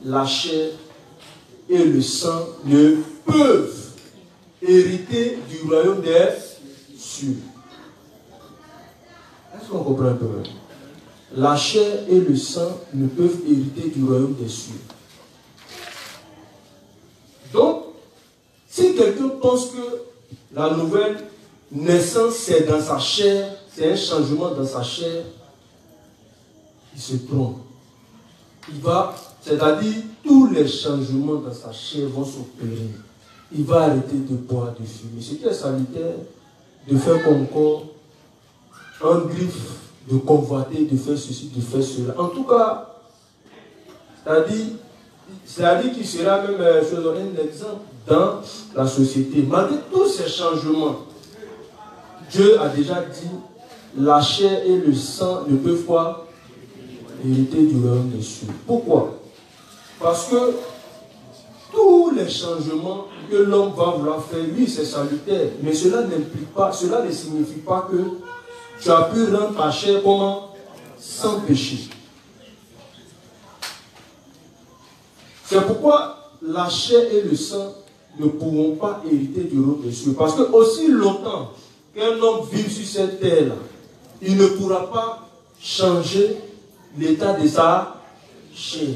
la chair et le sang ne peuvent hériter du royaume des cieux. Est-ce qu'on comprend un peu? La chair et le sang ne peuvent hériter du royaume des cieux. Donc, si quelqu'un pense que la nouvelle naissance c'est dans sa chair, c'est un changement dans sa chair, il se trompe. Il va, c'est-à-dire tous les changements dans sa chair vont s'opérer. Il va arrêter de boire, de fumer. Ce qui est salutaire, de faire comme corps, un griffe, de convoiter, de faire ceci, de faire cela. En tout cas, c'est-à-dire qu'il sera même, je vais donner un exemple, dans la société. Malgré tous ces changements, Dieu a déjà dit, la chair et le sang ne peuvent pas hériter du royaume des cieux. Pourquoi? Parce que tous les changements que l'homme va vouloir faire, oui, c'est salutaire, mais cela n'implique pas, cela ne signifie pas que tu as pu rendre ta chair comment? Sans péché. C'est pourquoi la chair et le sang ne pourront pas hériter du royaume des cieux. Parce que aussi longtemps qu'un homme vit sur cette terre-là, il ne pourra pas changer l'état de sa chair.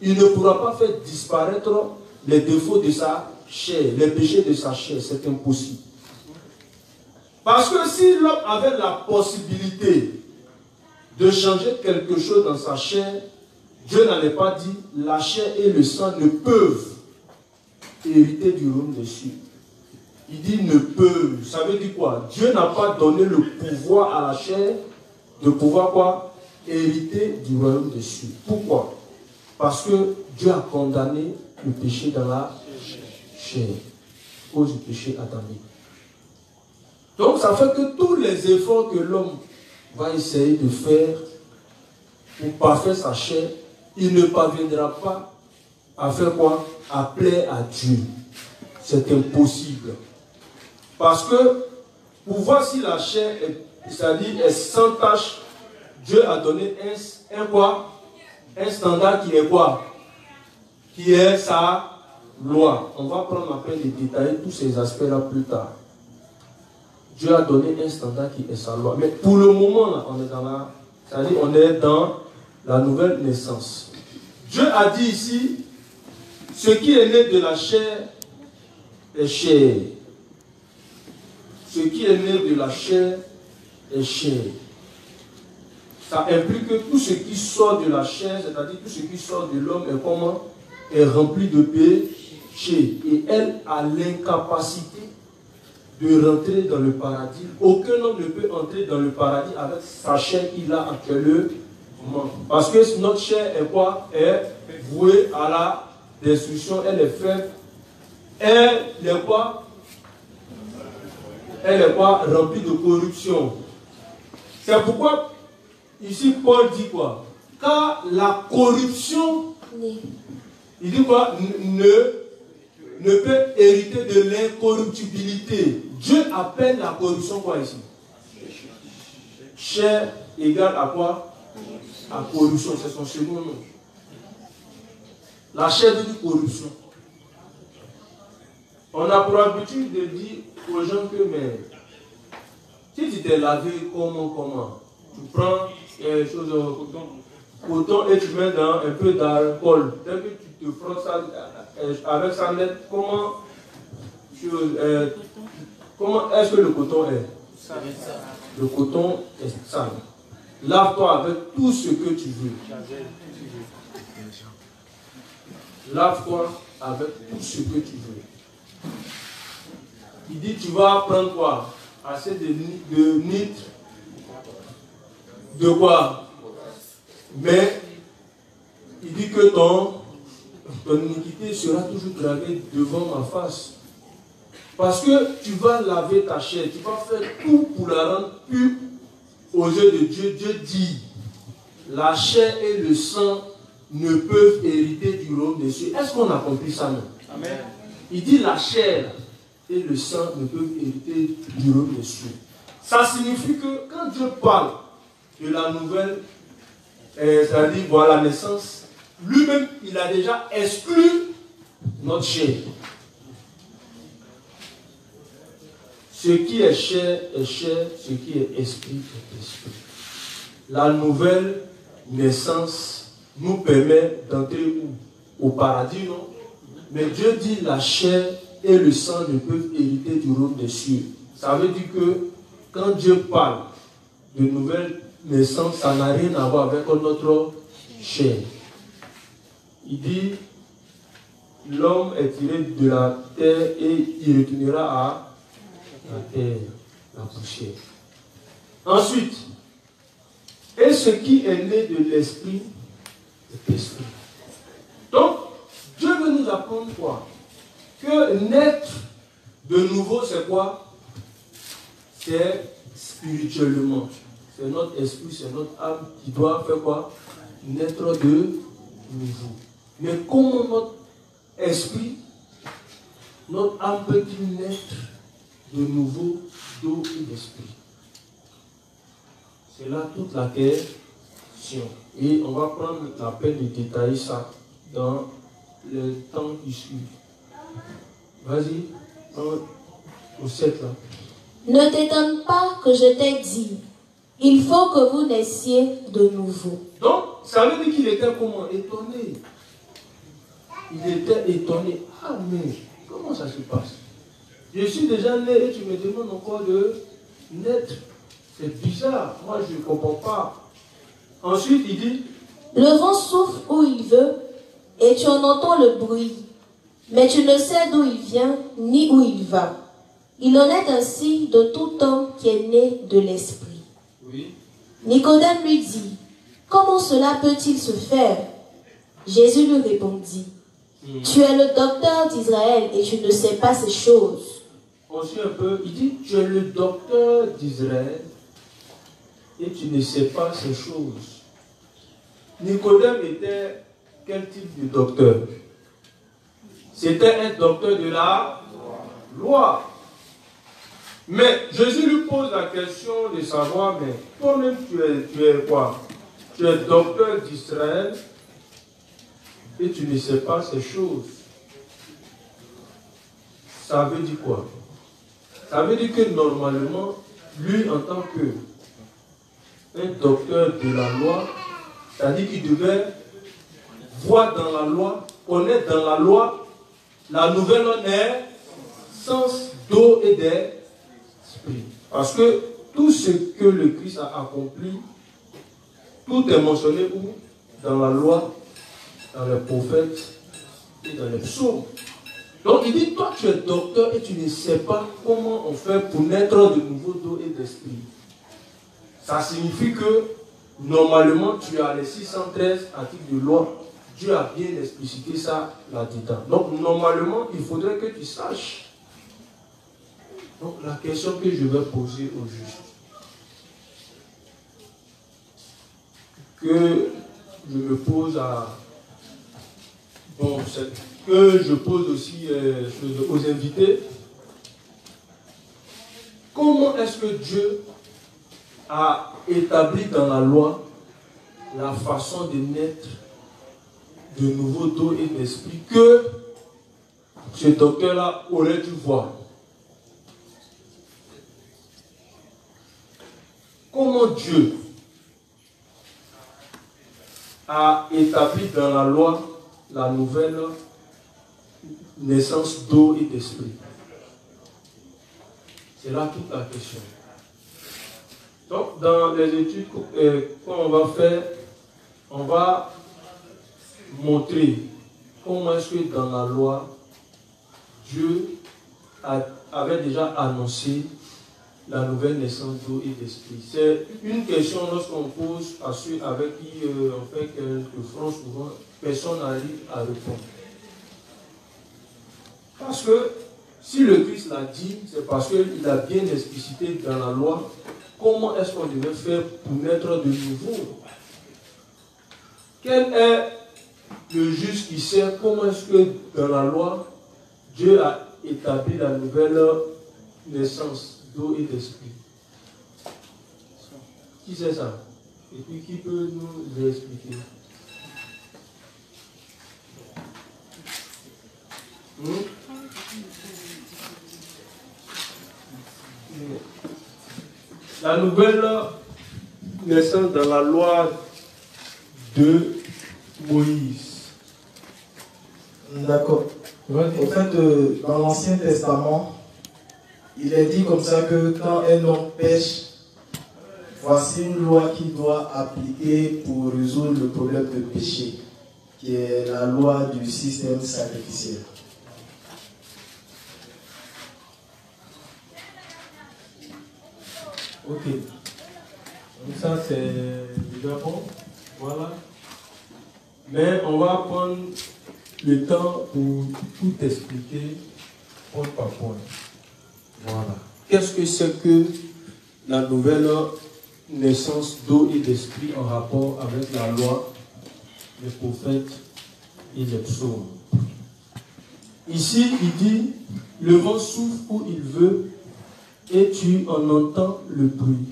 Il ne pourra pas faire disparaître les défauts de sa chair, les péchés de sa chair. C'est impossible. Parce que si l'homme avait la possibilité de changer quelque chose dans sa chair, Dieu n'allait pas dire la chair et le sang ne peuvent hériter du royaume des cieux. Il dit ne peuvent. Ça veut dire quoi? Dieu n'a pas donné le pouvoir à la chair de pouvoir quoi? Hériter du royaume des cieux. Pourquoi? Parce que Dieu a condamné le péché dans la chair, cause du péché adamique. Donc ça fait que tous les efforts que l'homme va essayer de faire pour parfaire sa chair, il ne parviendra pas à faire quoi? À plaire à Dieu. C'est impossible. Parce que pour voir si la chair c'est-à-dire est sans tache, Dieu a donné un quoi? Un standard qui est quoi? Qui est sa loi. On va prendre la peine de détailler tous ces aspects-là plus tard. Dieu a donné un standard qui est sa loi. Mais pour le moment, là, on est dans la, c'est-à-dire on est dans la nouvelle naissance. Dieu a dit ici, ce qui est né de la chair est chair. Ce qui est né de la chair est chair. Ça implique que tout ce qui sort de la chair, c'est-à-dire tout ce qui sort de l'homme est comment? Est rempli de péché. Et elle a l'incapacité de rentrer dans le paradis. Aucun homme ne peut entrer dans le paradis avec sa chair qu'il a actuellement. Parce que notre chair est quoi? Est vouée à la destruction. Elle est faible. Elle est quoi? Elle est quoi? Remplie de corruption. C'est pourquoi ici Paul dit quoi? Car la corruption, il dit quoi? Ne peut hériter de l'incorruptibilité. Dieu appelle la corruption quoi ici? Chair égale à quoi? À corruption, c'est son second nom. La chair veut dire corruption. On a pour habitude de dire aux gens que, mais, si tu t'es lavé, comment? Tu prends quelque chose de coton et tu mets dans un peu d'alcool. Dès que tu te frottes ça avec ça, comment est-ce que le coton est? Le coton est sale. Lave-toi avec tout ce que tu veux. Lave-toi avec tout ce que tu veux. Il dit, tu vas prendre quoi? Assez de nitre. De quoi? Mais il dit que ton iniquité sera toujours gravée devant ma face. Parce que tu vas laver ta chair, tu vas faire tout pour la rendre pure aux yeux de Dieu. Dieu dit, la chair et le sang ne peuvent hériter du royaume des cieux. Est-ce qu'on a compris ça même? Amen. Il dit la chair et le sang ne peuvent hériter du royaume des cieux. Ça signifie que quand Dieu parle de la nouvelle, c'est-à-dire voilà la naissance, lui-même, il a déjà exclu notre chair. Ce qui est chair, ce qui est esprit est esprit. La nouvelle naissance nous permet d'entrer où? Au paradis, non? Mais Dieu dit la chair et le sang ne peuvent hériter du royaume des cieux. Ça veut dire que quand Dieu parle de nouvelle naissance, ça n'a rien à voir avec notre chair. Il dit, l'homme est tiré de la terre et il retournera à la terre, la poussière. Ensuite, et ce qui est né de l'esprit est esprit. Donc, Dieu veut nous apprendre quoi? Que naître de nouveau, c'est quoi? C'est spirituellement. C'est notre esprit, c'est notre âme qui doit faire quoi? Naître de nouveau. Mais comment notre esprit, notre âme peut-il naître de nouveau d'eau et d'esprit? C'est là toute la question. Et on va prendre la peine de détailler ça dans le temps qui suit. Vas-y, au 7 là. Ne t'étonne pas que je t'ai dit, il faut que vous naissiez de nouveau. Donc, ça veut dire qu'il était comment? Étonné. Il était étonné. Ah, mais comment ça se passe? Je suis déjà né et tu me demandes encore de naître. C'est bizarre. Moi, je ne comprends pas. Ensuite, il dit, le vent souffle où il veut et tu en entends le bruit, mais tu ne sais d'où il vient ni où il va. Il en est ainsi de tout homme qui est né de l'esprit. Oui. Nicodème lui dit, comment cela peut-il se faire? Jésus lui répondit, tu es le docteur d'Israël et tu ne sais pas ces choses. On suit un peu, il dit, tu es le docteur d'Israël et tu ne sais pas ces choses. Nicodème était quel type de docteur? C'était un docteur de la loi. Mais Jésus lui pose la question de savoir, mais toi-même tu es quoi? Tu es docteur d'Israël et tu ne sais pas ces choses. Ça veut dire quoi? Ça veut dire que normalement, lui en tant que un docteur de la loi, c'est-à-dire qu'il devait voir dans la loi, connaître dans la loi la nouvelle naissance d'eau et d'esprit. Parce que tout ce que le Christ a accompli, tout est mentionné où? Dans la loi, dans les prophètes et dans les psaumes. Donc il dit, toi tu es docteur et tu ne sais pas comment on fait pour naître de nouveau d'eau et d'esprit. Ça signifie que normalement tu as les 613 articles de loi. Dieu a bien explicité ça là-dedans. Donc normalement il faudrait que tu saches. Donc la question que je vais poser au juste, que je me pose à... Bon, que je pose aussi aux invités, comment est-ce que Dieu a établi dans la loi la façon de naître de nouveau d'eau et d'esprit que ce docteur-là aurait dû voir? Comment Dieu a établi dans la loi la nouvelle naissance d'eau et d'esprit? C'est là toute la question. Donc, dans les études qu'on va faire, on va montrer comment est-ce que dans la loi, Dieu avait déjà annoncé la nouvelle naissance d'eau et d'esprit? C'est une question lorsqu'on pose à ceux avec qui on fait quelques francs, souvent, personne n'arrive à répondre. Parce que si le Christ l'a dit, c'est parce qu'il a bien explicité dans la loi comment est-ce qu'on devait faire pour naître de nouveau. Quel est le juste qui sait comment est-ce que dans la loi, Dieu a établi la nouvelle naissance d'eau et d'esprit? Qui sait ça? Et puis qui peut nous expliquer? La nouvelle naissance dans la loi de Moïse. D'accord. En fait, dans l'Ancien Testament, il est dit comme ça que quand un homme pêche, voici une loi qu'il doit appliquer pour résoudre le problème de péché, qui est la loi du système sacrificiel. Ok. Donc ça c'est déjà bon. Voilà. Mais on va prendre le temps pour tout expliquer point par point. Voilà. Qu'est-ce que c'est que la nouvelle naissance d'eau et d'esprit en rapport avec la loi, les prophètes et les psaumes? Ici, il dit, le vent souffle où il veut et tu en entends le bruit.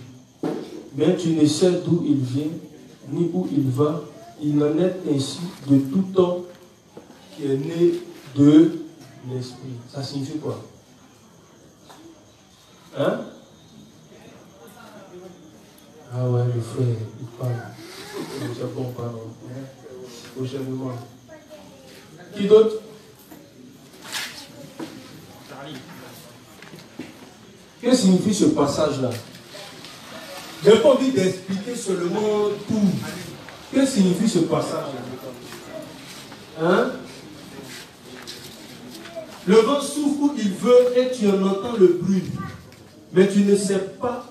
Mais tu ne sais d'où il vient, ni où il va. Il en est ainsi de tout homme qui est né de l'esprit. Ça signifie quoi? Hein? Ah ouais, le frère, il parle. C'est bon, pardon. Prochainement. Qui d'autre? Que signifie ce passage-là? Je n'ai pas envie d'expliquer seulement tout. Que signifie ce passage-là? Hein? Le vent souffle où il veut et tu en entends le bruit. Mais tu ne sais pas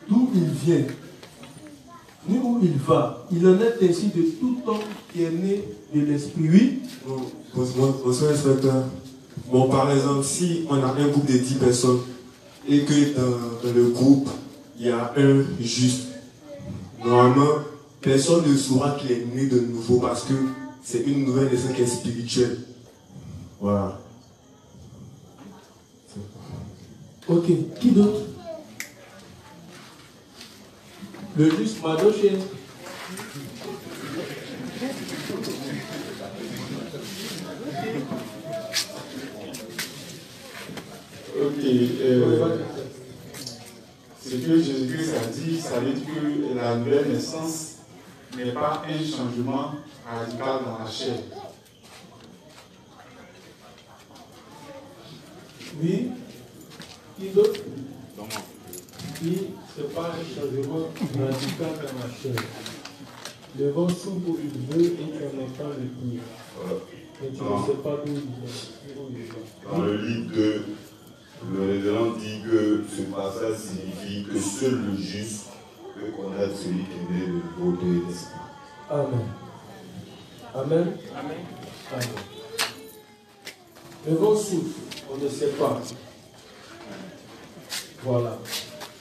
d'où il vient, ni où il va. Il en est ainsi de tout homme qui est né de l'esprit. Oui? Bonsoir, inspecteur. Bon, par exemple, si on a un groupe de 10 personnes et que dans le groupe, il y a un juste, normalement, personne ne saura qu'il est né de nouveau parce que c'est une nouvelle naissance qui est spirituelle. Voilà. Ok. Qui d'autre? Le juste Madoché. Ok. Ce que Jésus-Christ a dit, ça veut dire que la nouvelle naissance n'est pas un changement radical dans la chair. Oui. Qui d'autre? Oui, ce n'est pas un changement radical dans la chair. Le vent souffle où il veut et tu en entends le bruit. Mais tu ne sais pas d'où il vient. Dans le livre de le révérend dit que ce passage signifie que seul le juste peut connaître celui qui est né de nouveau de l'esprit. Amen. Amen. Amen. Amen. Le vent souffle, on ne sait pas. Voilà.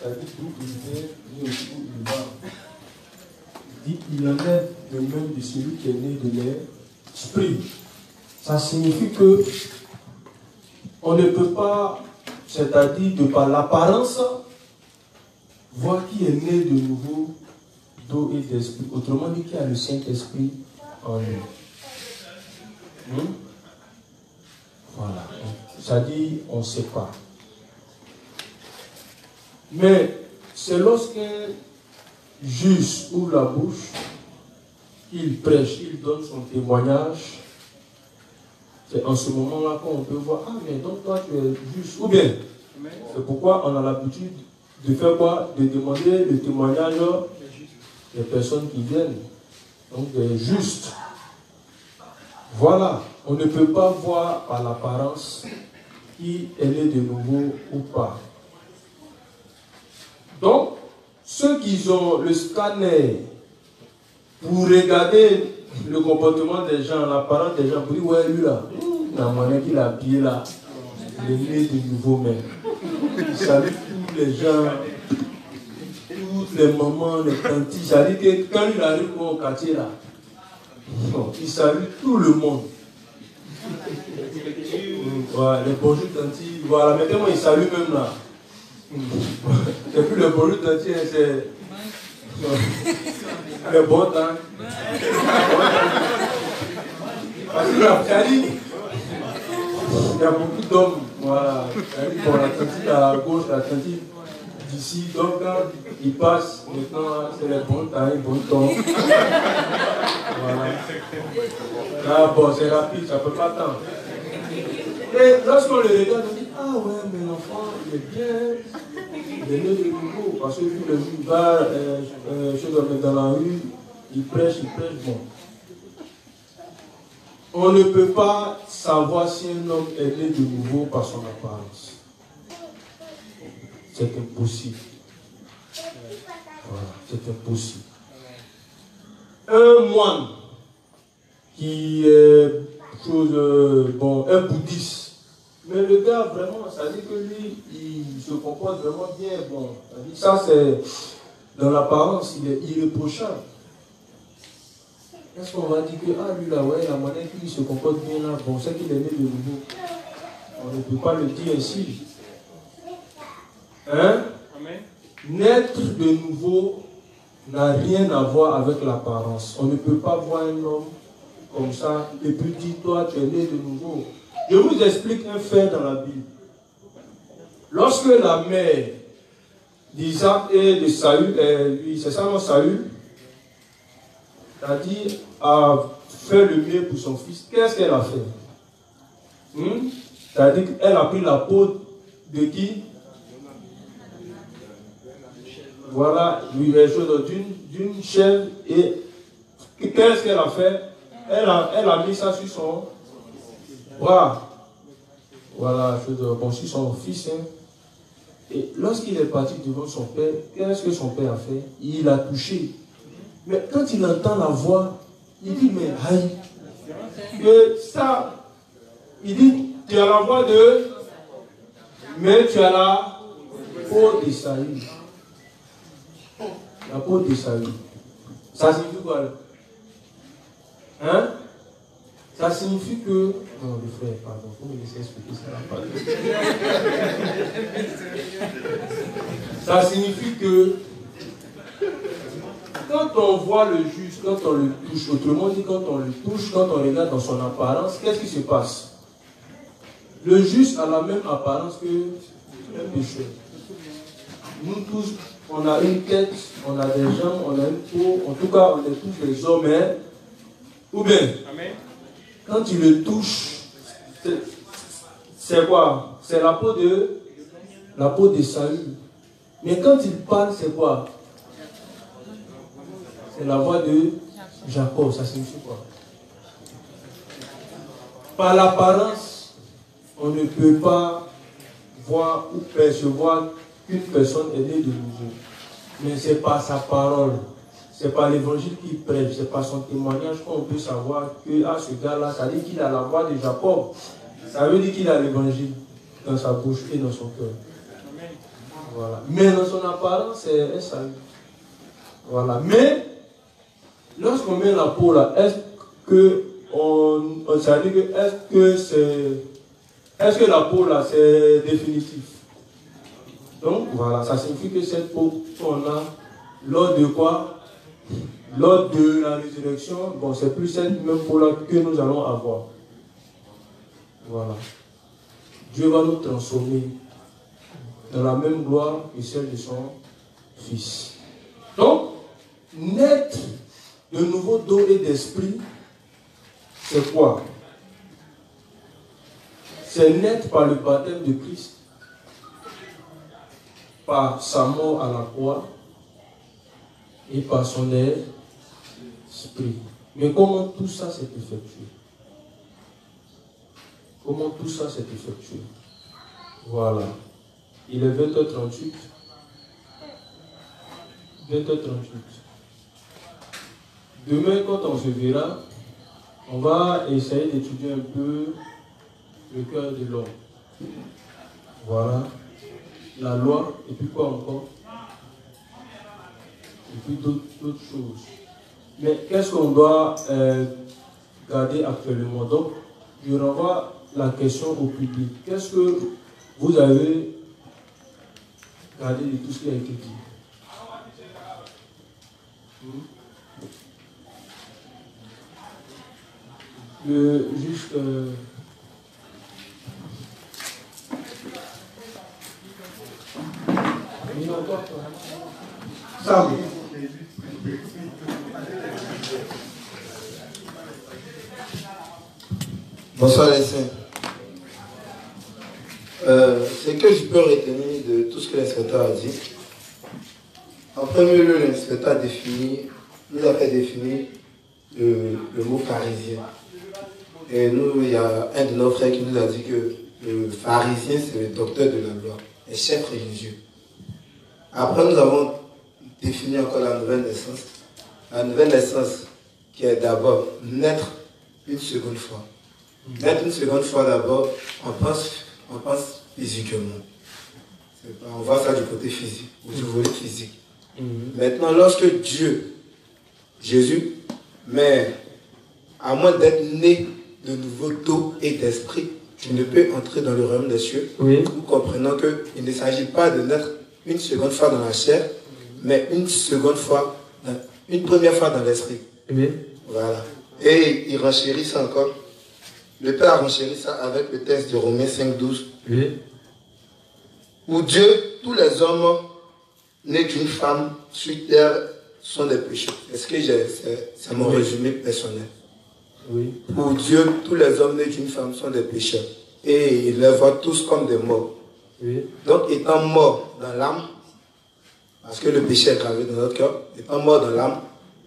Ça dit d'où il vient, ni aussi où il va. Il dit il en est de même de celui qui est né de l'esprit. Ça signifie que on ne peut pas, c'est-à-dire de par l'apparence, voir qui est né de nouveau d'eau et d'esprit. Autrement dit, qui a le Saint-Esprit en lui. Voilà. Ça dit, on ne sait pas. Mais c'est lorsqu'un juste ouvre la bouche, il prêche, il donne son témoignage. C'est en ce moment-là qu'on peut voir, ah mais donc toi tu es juste. Ou bien, c'est pourquoi on a l'habitude de faire quoi? De demander le témoignage des personnes qui viennent. Donc des justes. Voilà, on ne peut pas voir par l'apparence qui est né de nouveau ou pas. Donc, ceux qui ont le scanner pour regarder le comportement des gens, l'apparence des gens, pour dire, ouais, lui là, la monnaie qu'il a habillé là, il est né de nouveau même. Il salue tous les gens, toutes les mamans, les tantis. Ça dit que quand il arrive au quartier là, il salue tout le monde. Voilà, les bonjours tantis, voilà, maintenant il salue même là. Et puis le bonjour tantis, c'est le bon temps. Parce qu'il y a beaucoup d'hommes, voilà. Bon, la tantine à gauche, la tantine d'ici, donc quand ils passent, maintenant c'est les bons temps, les bons temps. Voilà. Là, bon, c'est rapide, ça ne peut pas attendre. Et lorsqu'on le regarde, on dit, ah ouais, mais l'enfant, il est bien, il est né de nouveau, parce que puis le jour, il va, dans la rue, il prêche, bon. On ne peut pas savoir si un homme est né de nouveau par son apparence. C'est impossible. Voilà, c'est impossible. Un moine qui est un bouddhiste, mais le gars vraiment, ça dit que lui, il se comporte vraiment bien. Bon, ça c'est dans l'apparence, il est irréprochable. Est-ce qu'on va dire que, ah lui là, ouais, la monnaie qui se comporte bien là, bon, c'est qu'il est né de nouveau. On ne peut pas le dire ainsi. Hein? Amen. Naître de nouveau n'a rien à voir avec l'apparence. On ne peut pas voir un homme comme ça et puis dire, toi, tu es né de nouveau. Je vous explique un fait dans la Bible. Lorsque la mère d'Isaac et de Saül, c'est ça non, Saül, c'est-à-dire a fait le mieux pour son fils, qu'est-ce qu'elle a fait? C'est-à-dire qu'elle a pris la peau de qui? Voilà, d'une chèvre, et qu'est-ce qu'elle a fait? Elle a mis ça sur son bras. Voilà, sur son fils. Hein. Et lorsqu'il est parti devant son père, qu'est-ce que son père a fait? Il l'a touché. Mais quand il entend la voix, il dit, mais aïe, que ça, il dit, tu as la voix de, mais tu as la peau de Saül. La peau de Saül. Ça signifie quoi? Hein? Ça signifie que... Non, le frère, pardon, il faut me laisser expliquer ça. Ça signifie que quand on voit le juste, quand on le touche, autrement dit, quand on le touche, quand on regarde dans son apparence, qu'est-ce qui se passe? Le juste a la même apparence que un pécheur. Nous tous, on a une tête, on a des jambes, on a une peau, en tout cas, on est tous des hommes, hein? Ou bien, amen. Quand tu le touches, c'est quoi? C'est la peau de Saül. Mais quand il parle, c'est quoi? C'est la voix de Jacob. Ça signifie quoi? Par l'apparence, on ne peut pas voir ou percevoir qu'une personne est née de nouveau. Mais c'est par sa parole. C'est par l'évangile qu'il prêche, c'est par son témoignage qu'on peut savoir que ce gars-là, ça veut dire qu'il a la voix de Jacob. Ça veut dire qu'il a l'évangile dans sa bouche et dans son cœur. Voilà. Mais dans son apparence, c'est un salut. Voilà. Mais, lorsqu'on met la peau là, est-ce que la peau là, c'est définitif? Donc, voilà, ça signifie que cette peau qu'on a, lors de quoi? Lors de la résurrection, bon, c'est plus cette même peau-là que nous allons avoir. Voilà. Dieu va nous transformer dans la même gloire que celle de son Fils. Donc, naître de nouveau d'eau et d'esprit, c'est quoi? C'est naître par le baptême de Christ, par sa mort à la croix et par son esprit. Mais comment tout ça s'est effectué? Comment tout ça s'est effectué? Voilà. Il est 20h38. 20h38. Demain, quand on se verra, on va essayer d'étudier un peu le cœur de l'homme. Voilà. La loi, et puis quoi encore? Et puis d'autres choses. Mais qu'est-ce qu'on doit garder actuellement? Donc, je renvoie la question au public. Qu'est-ce que vous avez gardé de tout ce qui a été dit? Juste... Sam. Bonsoir les saints. Ce que je peux retenir de tout ce que l'inspecteur a dit, en premier lieu, l'inspecteur nous a fait définir le mot pharisien. Et nous, il y a un de nos frères qui nous a dit que le pharisien, c'est le docteur de la loi, le chef religieux. Après, nous avons défini encore la nouvelle naissance. La nouvelle naissance qui est d'abord naître une seconde fois. Naître une seconde fois d'abord, on pense physiquement. On voit ça du côté physique, ou du volet physique. Maintenant, lorsque Jésus, mais à moins d'être né de nouveau d'eau et d'esprit, tu ne peux entrer dans le royaume des cieux. Oui. Nous comprenons qu'il ne s'agit pas de naître une seconde fois dans la chair, mais une première fois dans l'esprit. Oui. Voilà. Et il renchérit ça encore. Le Père a renchéri ça avec le texte de Romains 5,12. Oui. Où Dieu, tous les hommes nés d'une femme sur terre sont des pécheurs. Est-ce que c'est mon résumé personnel? Oui. Pour Dieu, tous les hommes nés d'une femme sont des pécheurs. Et il les voit tous comme des morts. Oui. Donc, étant morts dans l'âme, parce que le péché est gravé dans notre cœur, étant morts dans l'âme,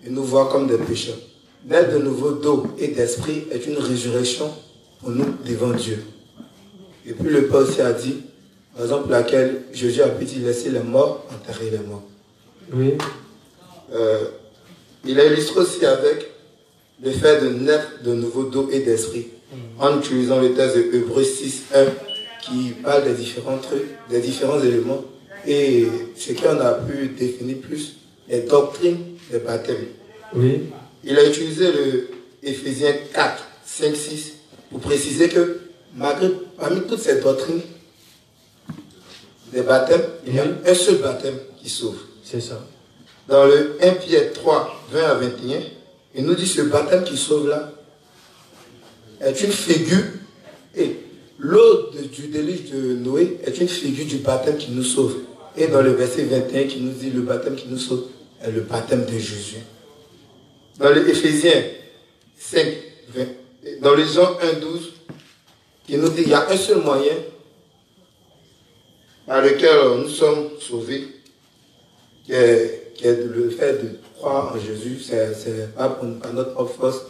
il nous voit comme des pécheurs. Naître de nouveau d'eau et d'esprit est une résurrection pour nous devant Dieu. Et puis le Père aussi a dit, par exemple, laquelle Jésus a pu laisser les morts enterrer les morts. Oui. Il a illustré aussi avec le fait de naître de nouveau d'eau et d'esprit, en utilisant le texte de Hébreux 6.1 qui parle des différents trucs, des différents éléments, et ce qu'on a pu définir plus, les doctrines des baptêmes. Oui. Il a utilisé le Éphésiens 4, 5, 6 pour préciser que parmi toutes ces doctrines des baptêmes, il y a un seul baptême qui sauve. C'est ça. Dans le 1 Pierre 3, 20 à 21, il nous dit que ce baptême qui sauve là est une figure, et l'eau du déluge de Noé est une figure du baptême qui nous sauve. Et dans le verset 21 qui nous dit le baptême qui nous sauve est le baptême de Jésus. Dans le Éphésiens 5, 20, dans le Jean 1, 12, qui nous dit qu'il y a un seul moyen par lequel nous sommes sauvés, qui est le fait de croire en Jésus. C'est pas par notre propre force,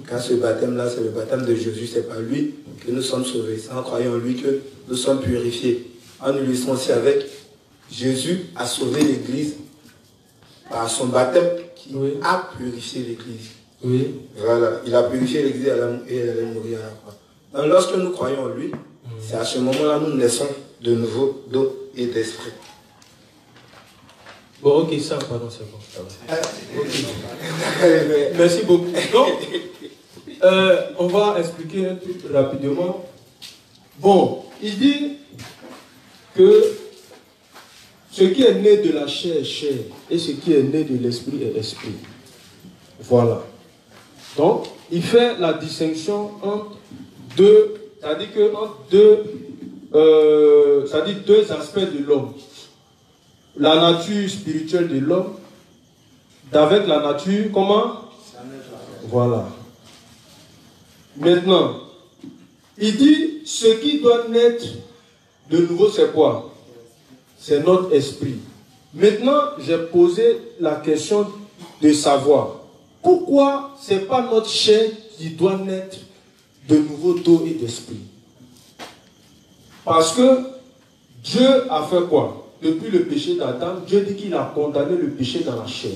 car ce baptême-là, c'est le baptême de Jésus, c'est par lui que nous sommes sauvés. C'est en croyant en lui que nous sommes purifiés. En illustrant aussi avec Jésus a sauvé l'Église par son baptême qui a purifié l'Église. Oui. Voilà, il a purifié l'Église et elle allait mourir à la croix. Donc lorsque nous croyons en lui, c'est à ce moment-là nous naissons de nouveau d'eau et d'esprit. Bon, ok, ça, pardon, c'est bon. Ça va. Okay. Merci beaucoup. Donc, on va expliquer un truc rapidement. Bon, il dit que ce qui est né de la chair est chair, et ce qui est né de l'esprit est esprit. Voilà. Donc, il fait la distinction entre deux, c'est-à-dire que entre deux aspects de l'homme. La nature spirituelle de l'homme, d'avec la nature, comment? Voilà. Maintenant, il dit, ce qui doit naître de nouveau, c'est quoi? C'est notre esprit. Maintenant, j'ai posé la question de savoir pourquoi ce n'est pas notre chair qui doit naître de nouveau d'eau et d'esprit. Parce que Dieu a fait quoi? depuis le péché d'Adam, Dieu dit qu'il a condamné le péché dans la chair.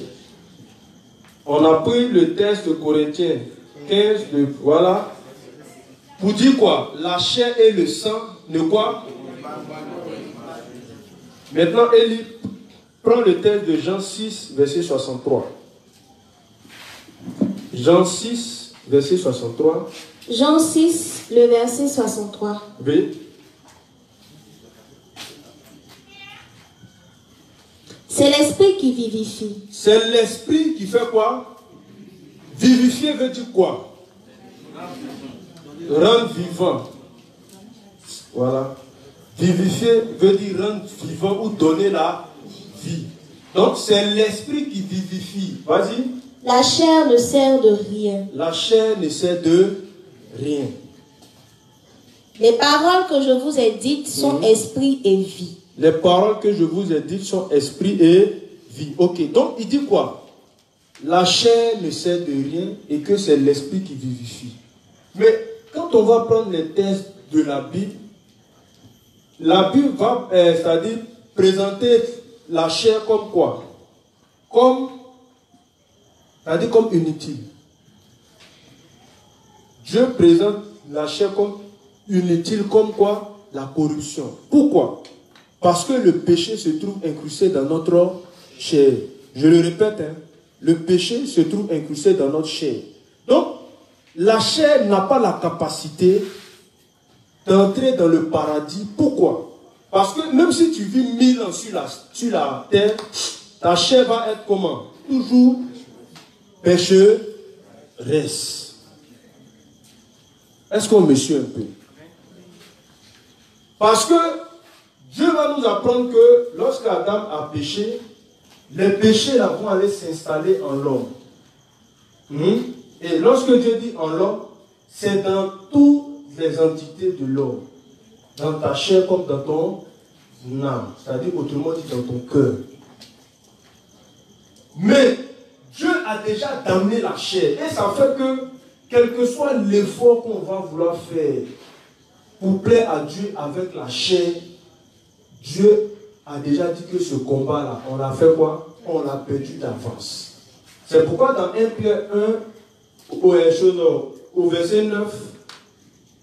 On a pris le texte de Corinthiens 15, voilà, pour dire quoi? La chair et le sang, ne quoi? Maintenant, Élie prend le texte de Jean 6, verset 63. Jean 6, verset 63. Jean 6, le verset 63. Oui. C'est l'esprit qui vivifie. C'est l'esprit qui fait quoi? Vivifier veut dire quoi? Rendre vivant. Voilà. Vivifier veut dire rendre vivant ou donner la vie. Donc c'est l'esprit qui vivifie. Vas-y. La chair ne sert de rien. La chair ne sert de rien. Les paroles que je vous ai dites sont esprit et vie. Les paroles que je vous ai dites sont esprit et vie. Ok, donc il dit quoi? La chair ne sert de rien et que c'est l'esprit qui vivifie. Mais quand on va prendre les textes de la Bible va, c'est-à-dire, présenter la chair comme quoi? C'est-à-dire comme inutile. Dieu présente la chair comme inutile, comme quoi? La corruption. Pourquoi? Parce que le péché se trouve incrusté dans notre chair. Je le répète, hein, le péché se trouve incrusté dans notre chair. Donc, la chair n'a pas la capacité d'entrer dans le paradis. Pourquoi? Parce que même si tu vis 1000 ans sur la terre, ta chair va être comment? Toujours pécheresse. Est-ce qu'on me suit un peu? Parce que Dieu va nous apprendre que lorsqu'Adam a péché, les péchés là vont aller s'installer en l'homme. Et lorsque Dieu dit en l'homme, c'est dans toutes les entités de l'homme. Dans ta chair comme dans ton âme. C'est-à-dire autrement dit dans ton cœur. Mais Dieu a déjà damné la chair. Et ça fait que, quel que soit l'effort qu'on va vouloir faire pour plaire à Dieu avec la chair, Dieu a déjà dit que ce combat-là, on l'a fait quoi? On l'a perdu d'avance. C'est pourquoi dans 1 Pierre 1, au verset 9,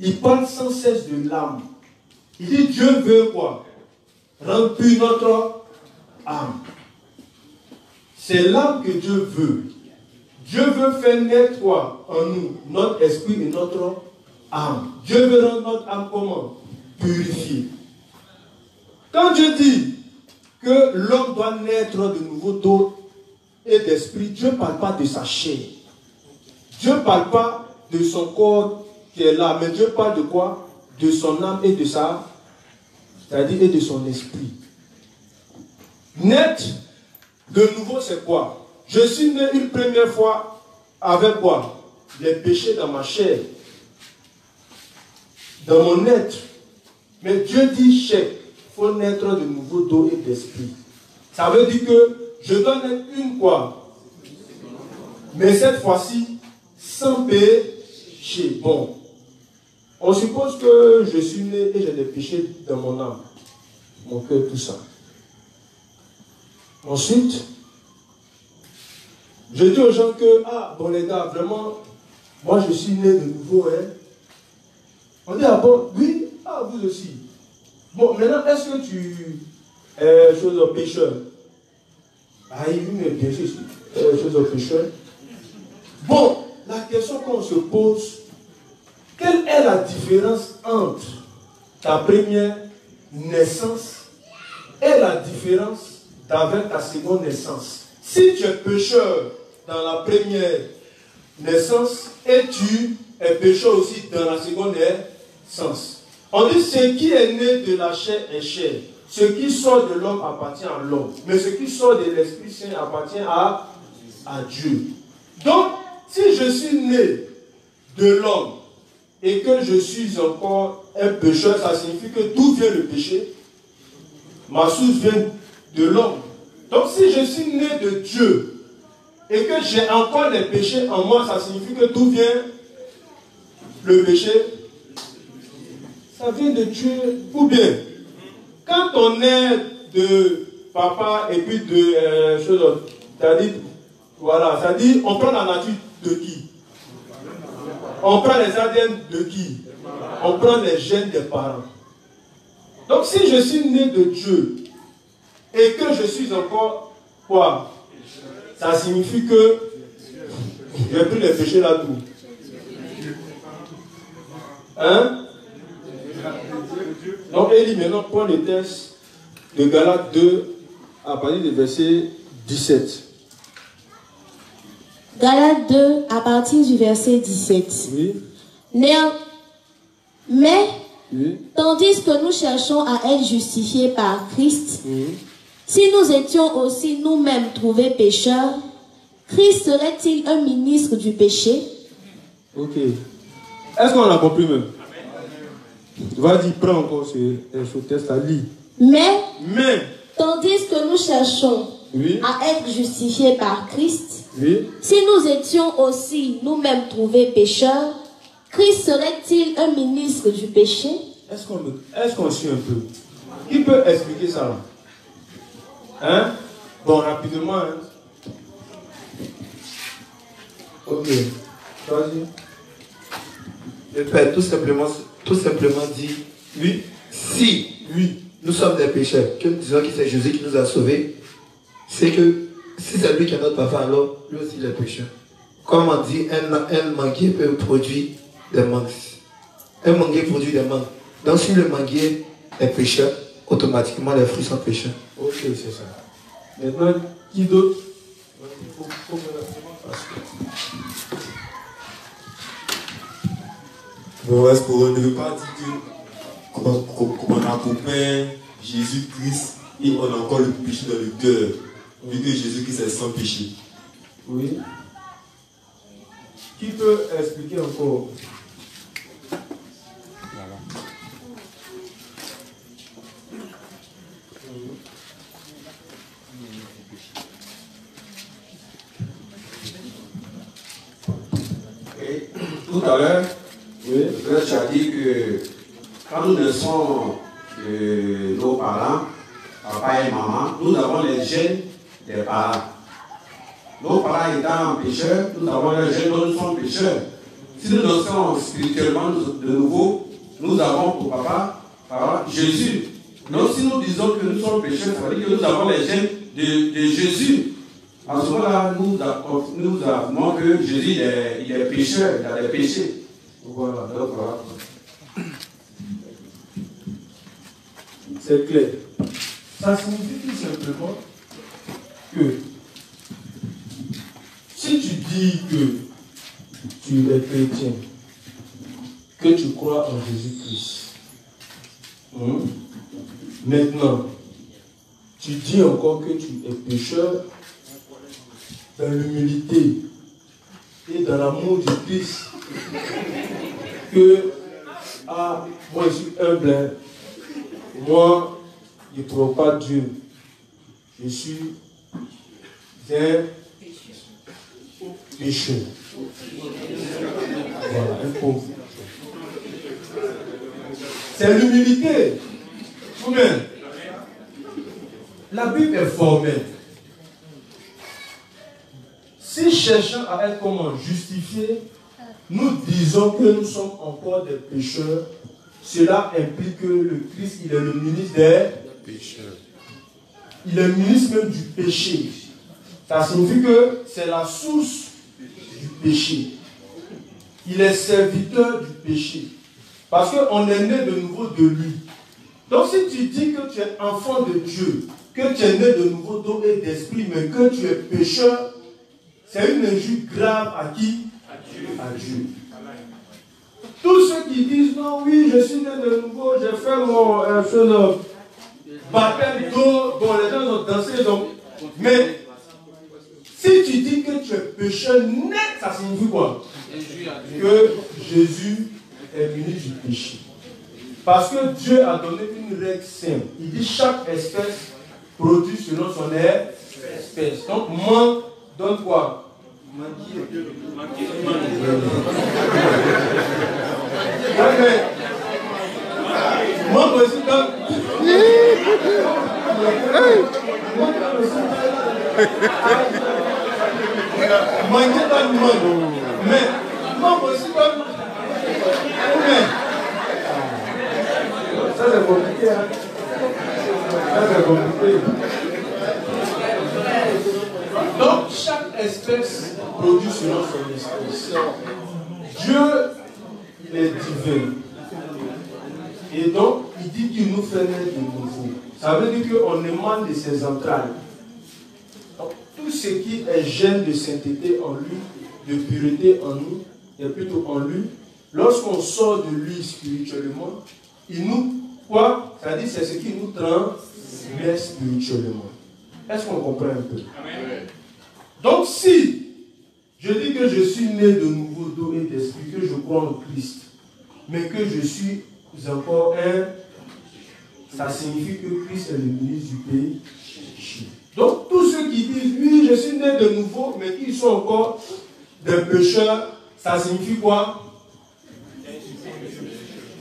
il parle sans cesse de l'âme. Il dit Dieu veut quoi? Rendre pure notre âme. C'est l'âme que Dieu veut. Dieu veut faire naître quoi en nous? Notre esprit et notre âme. Dieu veut rendre notre âme comment? Purifiée. Quand Dieu dit que l'homme doit naître de nouveau d'eau et d'esprit, Dieu ne parle pas de sa chair. Dieu ne parle pas de son corps qui est là, mais Dieu parle de quoi? De son âme et de sa, c'est-à-dire et de son esprit. Naître de nouveau, c'est quoi? Je suis né une première fois avec quoi? Les péchés dans ma chair, dans mon être. Mais Dieu dit chèque. Il faut naître de nouveau d'eau et d'esprit. Ça veut dire que je dois naître une quoi? Mais cette fois-ci, sans péché. Bon. On suppose que je suis né et j'ai des péchés dans mon âme, mon cœur, tout ça. Ensuite, je dis aux gens que, ah, bon les gars, vraiment, moi je suis né de nouveau, hein. On dit, ah bon, oui, ah, vous aussi. Bon, maintenant, est-ce que tu es chose de pécheur? Ah oui, mais bien sûr, chose de pécheur. Bon, la question qu'on se pose, quelle est la différence entre ta première naissance et la différence avec ta seconde naissance? Si tu es pécheur dans la première naissance et tu es pécheur aussi dans la seconde naissance, on dit ce qui est né de la chair est chair. Ce qui sort de l'homme appartient à l'homme. Mais ce qui sort de l'Esprit Saint appartient à Dieu. Donc, si je suis né de l'homme et que je suis encore un pécheur, ça signifie que d'où vient le péché? Ma source vient de l'homme. Donc, si je suis né de Dieu et que j'ai encore les péchés en moi, ça signifie que d'où vient le péché? Ça vient de Dieu. Ou bien, quand on est de papa et puis de chose. C'est-à-dire, voilà, c'est-à-dire, on prend la nature de qui? On prend les ADN de qui? On prend les gènes des parents. Donc si je suis né de Dieu et que je suis encore quoi? Ça signifie que j'ai pris les péchés là-dedans. Hein? Donc Élie maintenant prend le texte de Galates 2 à partir du verset 17. Galates 2 à partir du verset 17. Oui. Mais, oui, tandis que nous cherchons à être justifiés par Christ, oui, si nous étions aussi nous-mêmes trouvés pécheurs, Christ serait-il un ministre du péché? Ok. Est-ce qu'on a compris même? Vas-y, prends encore ce texte à lire. Mais, tandis que nous cherchons oui, à être justifiés par Christ, oui, si nous étions aussi nous-mêmes trouvés pécheurs, Christ serait-il un ministre du péché? Est-ce qu'on suit un peu? Qui peut expliquer ça là? Hein? Bon, rapidement. Hein? Ok. Vas-y. Le Père tout simplement dit, oui, si oui, nous sommes des pécheurs, que nous disons que c'est Jésus qui nous a sauvés, c'est que si c'est lui qui est notre papa, alors lui aussi il est pécheur. Comme on dit, un manguier peut produire des mangues. Un manguier produit des mangues. Donc si le manguier est pécheur, automatiquement les fruits sont pécheurs. Ok, c'est ça. Maintenant, qui d'autre? Bon, est-ce qu'on ne veut pas dire qu'on a pour Père Jésus-Christ et on a encore le péché dans le cœur, vu que Jésus-Christ est sans péché? Oui. Qui peut expliquer encore? Et tout à l'heure, oui, tu as dit que quand nous naissons de nos parents, papa et maman, nous avons les gènes des parents. Nos parents étant pécheurs, nous avons les gènes dont nous sommes pécheurs. Si nous naissons spirituellement de nouveau, nous avons pour papa Jésus. Donc si nous disons que nous sommes pécheurs, ça veut dire que nous avons les gènes de Jésus. À ce moment-là, nous avons que Jésus il est pécheur, il a des péchés. Voilà, donc voilà. C'est clair. Ça signifie tout simplement que si tu dis que tu es chrétien, que tu crois en Jésus-Christ, maintenant, tu dis encore que tu es pécheur dans l'humilité et dans l'amour du Christ, que moi je suis humble, moi je ne crois pas Dieu, je suis un pécheur. Voilà, un pauvre. C'est l'humilité. Vous-même, la Bible est formelle. Si cherchant à être comment justifié, nous disons que nous sommes encore des pécheurs, cela implique que le Christ, il est le ministre des pécheurs. Il est le ministre même du péché. Ça signifie que c'est la source du péché. Il est serviteur du péché. Parce qu'on est né de nouveau de lui. Donc si tu dis que tu es enfant de Dieu, que tu es né de nouveau d'eau et d'esprit, mais que tu es pécheur, c'est une injure grave à qui? À Dieu. Tous ceux qui disent non, oui, je suis né de nouveau, j'ai fait mon baptême d'eau, bon, les gens ont dansé, donc. Mais si tu dis que tu es pécheur net, ça signifie quoi? Que Jésus est venu du péché. Parce que Dieu a donné une règle simple. Il dit chaque espèce produit selon son espèce. Donc, moi, donne quoi? Moi aussi, Mais, non, aussi pas. Ça c'est compliqué. Hein? Ça c'est compliqué. Donc, chaque espèce produit selon son espèce. Dieu, il est divin. Et donc, il dit qu'il nous fait naître de nouveau. Ça veut dire qu'on émane de ses entrailles. Donc, tout ce qui est gène de sainteté en lui, de pureté en nous, et plutôt en lui, lorsqu'on sort de lui spirituellement, il nous, quoi? C'est-à-dire c'est ce qui nous transmet spirituellement. Est-ce qu'on comprend un peu? Amen. Donc si je dis que je suis né de nouveau d'eau et d'esprit, que je crois en Christ, mais que je suis encore ça signifie que Christ est le ministre du pays. Donc tous ceux qui disent, oui, je suis né de nouveau, mais qu'ils sont encore des pécheurs, ça signifie quoi?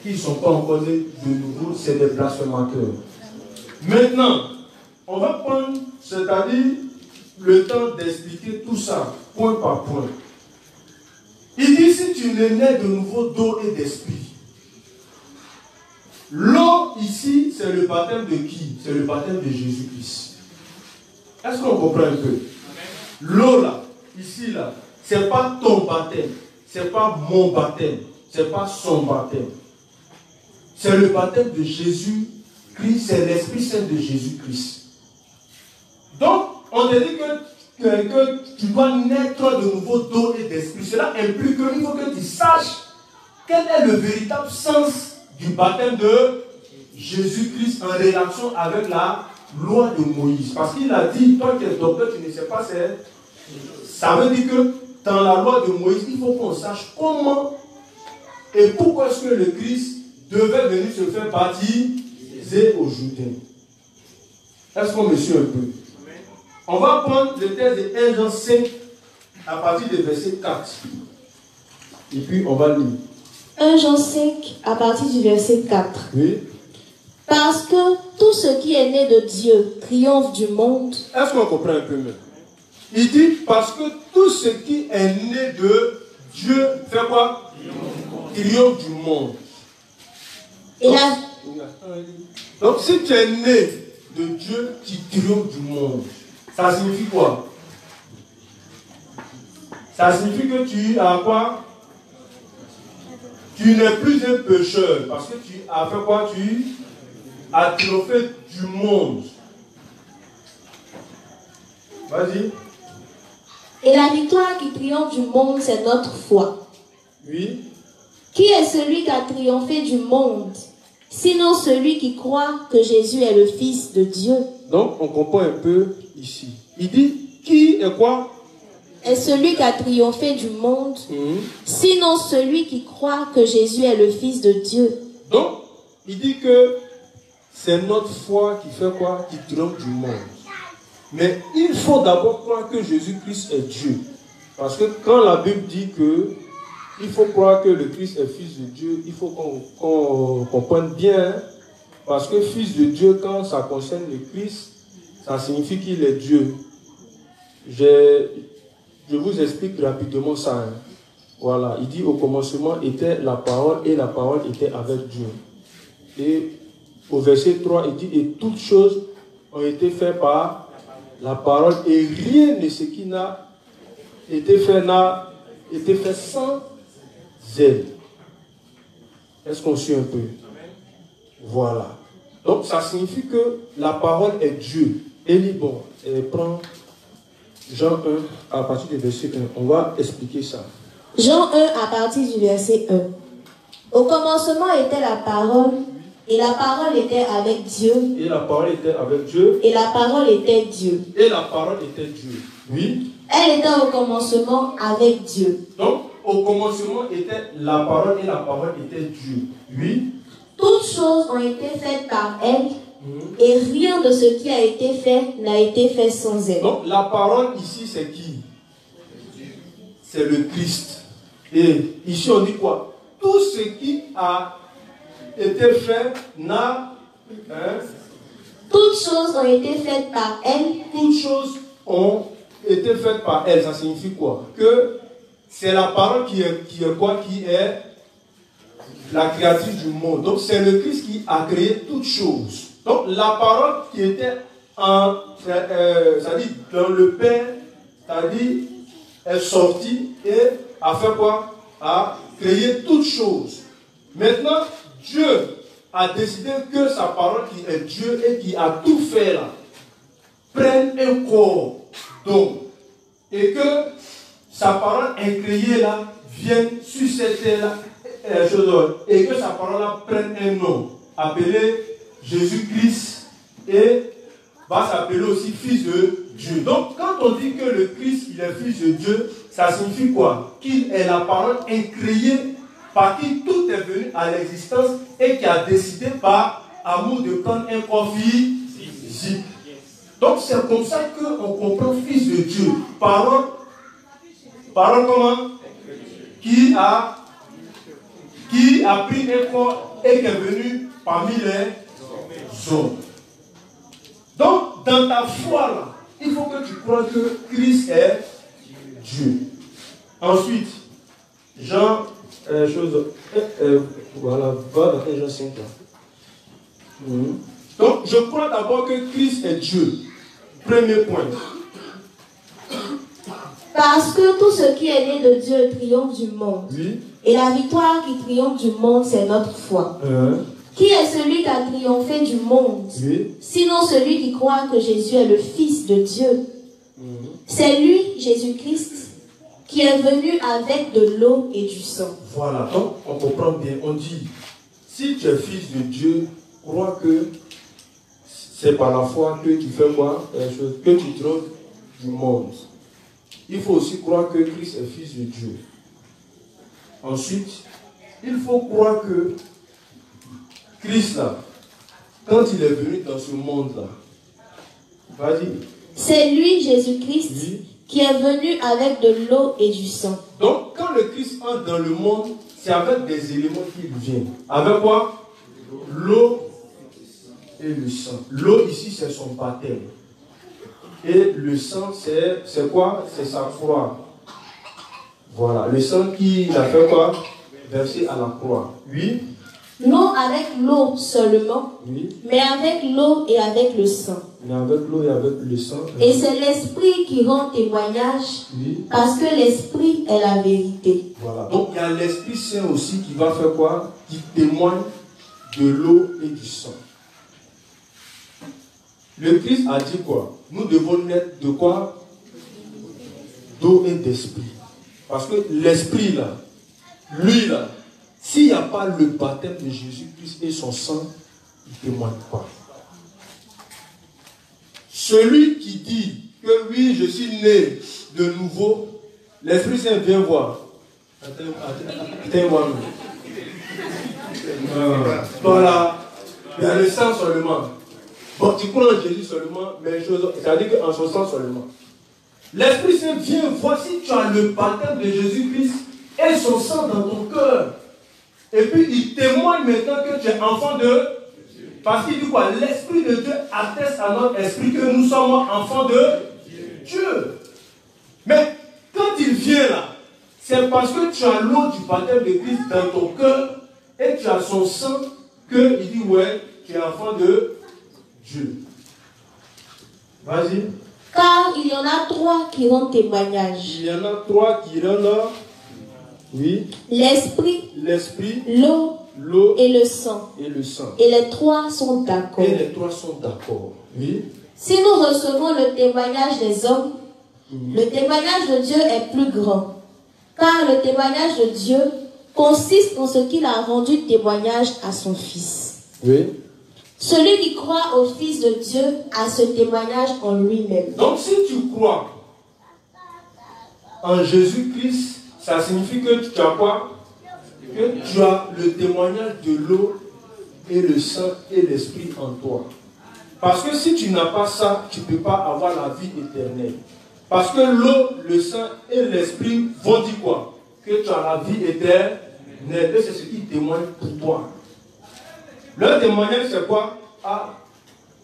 Qu'ils ne sont pas encore nés de nouveau, c'est des blasphémateurs. Maintenant, on va prendre, c'est-à-dire, le temps d'expliquer tout ça, point par point. Il dit, si tu n'es né de nouveau d'eau et d'esprit, l'eau ici, c'est le baptême de qui? C'est le baptême de Jésus-Christ. Est-ce qu'on comprend un peu? L'eau là, ici là, c'est pas ton baptême, c'est pas mon baptême, c'est pas son baptême. C'est le baptême de Jésus-Christ, c'est l'Esprit Saint de Jésus-Christ. Donc, on te dit que tu dois naître de nouveau d'eau et d'esprit. Cela implique qu'il faut que tu saches quel est le véritable sens du baptême de Jésus-Christ en relation avec la loi de Moïse. Parce qu'il a dit, toi qui es docteur, tu ne sais pas, ça veut dire que dans la loi de Moïse, il faut qu'on sache comment et pourquoi est-ce que le Christ devait venir se faire baptiser au Jourdain. Est-ce qu'on me suit un peu? On va prendre le texte de 1 Jean 5 à partir du verset 4. Et puis on va lire. 1 Jean 5 à partir du verset 4. Oui. Parce que tout ce qui est né de Dieu triomphe du monde. Est-ce qu'on comprend un peu mieux? Il dit parce que tout ce qui est né de Dieu fait quoi? Triomphe du monde. Et là, donc si tu es né de Dieu, tu triomphes du monde. Ça signifie quoi? Ça signifie que tu as quoi? Tu n'es plus un pécheur. Parce que tu as fait quoi? Tu as triomphé du monde. Vas-y. Et la victoire qui triomphe du monde, c'est notre foi. Oui. Qui est celui qui a triomphé du monde, sinon celui qui croit que Jésus est le Fils de Dieu? Donc, on comprend un peu ici. Il dit, qui est quoi? Est celui qui a triomphé du monde, sinon celui qui croit que Jésus est le Fils de Dieu. Donc, il dit que c'est notre foi qui fait quoi? Qui triomphe du monde. Mais il faut d'abord croire que Jésus-Christ est Dieu. Parce que quand la Bible dit que il faut croire que le Christ est Fils de Dieu, il faut qu'on comprenne bien. Parce que Fils de Dieu, quand ça concerne le Christ, ça signifie qu'il est Dieu. Je vous explique rapidement ça. Hein. Voilà, il dit au commencement était la parole et la parole était avec Dieu. Et au verset 3, il dit et toutes choses ont été faites par la parole et rien de ce qui n'a été fait sans elle. Est-ce qu'on suit un peu? Voilà. Donc ça signifie que la parole est Dieu. Et bon, prends Jean 1 à partir du verset 1. On va expliquer ça. Jean 1 à partir du verset 1. Au commencement était la parole, et la parole était avec Dieu. Et la parole était avec Dieu. Et la parole était Dieu. Et la parole était Dieu. Oui. Elle était au commencement avec Dieu. Donc, au commencement était la parole et la parole était Dieu. Oui. Toutes choses ont été faites par elle, et rien de ce qui a été fait n'a été fait sans elle. Donc, la parole ici, c'est qui? C'est le Christ. Et ici, on dit quoi? Tout ce qui a été fait n'a Toutes choses ont été faites par elle. Toutes choses ont été faites par elle. Ça signifie quoi? Que c'est la parole qui est quoi? Qui est la créatrice du monde. Donc c'est le Christ qui a créé toutes choses. Donc la parole qui était c'est-à-dire dans le Père, c'est-à-dire est sortie et a fait quoi? A créé toutes choses. Maintenant, Dieu a décidé que sa parole qui est Dieu et qui a tout fait là, prenne un corps d'homme. Et que sa parole incréée là vienne sur cette terre là, et que sa parole là prenne un nom appelé Jésus-Christ et va s'appeler aussi Fils de Dieu. Donc quand on dit que le Christ il est Fils de Dieu, ça signifie quoi? Qu'il est la parole incréée par qui tout est venu à l'existence et qui a décidé par amour de prendre un corps physique. Donc c'est comme ça qu'on comprend Fils de Dieu. Parole comment? Qui a pris un corps et qui est venu parmi les hommes. Donc dans ta foi là, il faut que tu crois que Christ est Dieu. Ensuite, Jean, voilà, va dans Jean 5 là. Donc je crois d'abord que Christ est Dieu. Premier point. Parce que tout ce qui est né de Dieu triomphe du monde. Oui. Et la victoire qui triomphe du monde, c'est notre foi. Qui est celui qui a triomphé du monde? Oui. Sinon celui qui croit que Jésus est le Fils de Dieu. C'est lui, Jésus-Christ, qui est venu avec de l'eau et du sang. Voilà, donc on comprend bien. On dit, si tu es fils de Dieu, crois que c'est par la foi que tu fais quoi? Que tu triomphes du monde. Il faut aussi croire que Christ est Fils de Dieu. Ensuite, il faut croire que Christ, là, quand il est venu dans ce monde-là, vas-y. C'est lui, Jésus-Christ, oui, qui est venu avec de l'eau et du sang. Donc, quand le Christ entre dans le monde, c'est avec des éléments qu'il vient. Avec quoi? L'eau et le sang. L'eau ici, c'est son baptême. Et le sang, c'est quoi? C'est sa croix. Voilà. Le sang qu'il a fait quoi? Versé à la croix. Oui. Non avec l'eau seulement, oui, mais avec l'eau et avec le sang. Mais avec l'eau et avec le sang. Et c'est l'Esprit qui rend témoignage, oui, parce que l'Esprit est la vérité. Voilà. Donc il y a l'Esprit Saint aussi qui va faire quoi? Qui témoigne de l'eau et du sang. Le Christ a dit quoi? Nous devons naître de quoi? D'eau et d'esprit. Parce que l'Esprit là, lui là, s'il n'y a pas le baptême de Jésus-Christ et son sang, il ne témoigne pas. Celui qui dit que oui, je suis né de nouveau, l'Esprit Saint vient voir. Attends-moi. Voilà. Il y a le sang seulement. Bon, tu crois en Jésus seulement, mais c'est-à-dire qu'en son sang seulement. L'Esprit Saint vient voir si tu as le baptême de Jésus-Christ et son sang dans ton cœur. Et puis il témoigne maintenant que tu es enfant de Dieu. Parce qu'il dit quoi? L'Esprit de Dieu atteste à notre esprit que nous sommes enfants de Dieu. Mais quand il vient là, c'est parce que tu as l'eau du baptême de Christ dans ton cœur et tu as son sang qu'il dit ouais, tu es enfant de Dieu. Vas-y. Car il y en a trois qui rendent témoignage. Il y en a trois qui rendent. Oui. L'esprit, l'eau et le sang. Et les trois sont d'accord. Oui. Si nous recevons le témoignage des hommes, le témoignage de Dieu est plus grand. Car le témoignage de Dieu consiste en ce qu'il a rendu témoignage à son Fils. Oui. Celui qui croit au Fils de Dieu a ce témoignage en lui-même. Donc si tu crois en Jésus-Christ, ça signifie que tu as quoi? Que tu as le témoignage de l'eau et le sang et l'esprit en toi. Parce que si tu n'as pas ça, tu ne peux pas avoir la vie éternelle. Parce que l'eau, le sang et l'esprit vont dire quoi? Que tu as la vie éternelle. Et c'est ce qui témoigne pour toi. Leur témoignage, c'est quoi? Ah,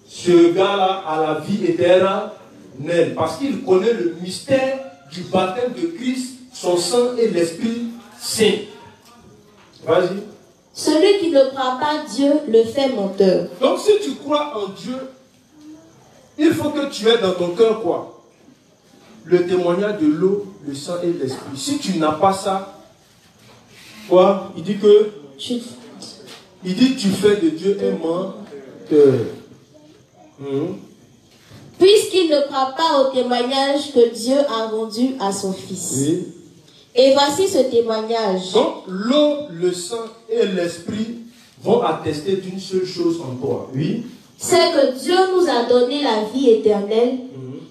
ce gars-là a la vie éternelle. Parce qu'il connaît le mystère du baptême de Christ, son sang et l'Esprit Saint. Vas-y. Celui qui ne croit pas Dieu le fait menteur. Donc si tu crois en Dieu, il faut que tu aies dans ton cœur quoi? Le témoignage de l'eau, le sang et l'Esprit. Si tu n'as pas ça, quoi? Il dit que tu fais de Dieu un menteur. Puisqu'il ne croit pas au témoignage que Dieu a rendu à son Fils. Oui. Et voici ce témoignage. Donc, l'eau, le sang et l'esprit vont attester d'une seule chose en toi. Oui. C'est que Dieu nous a donné la vie éternelle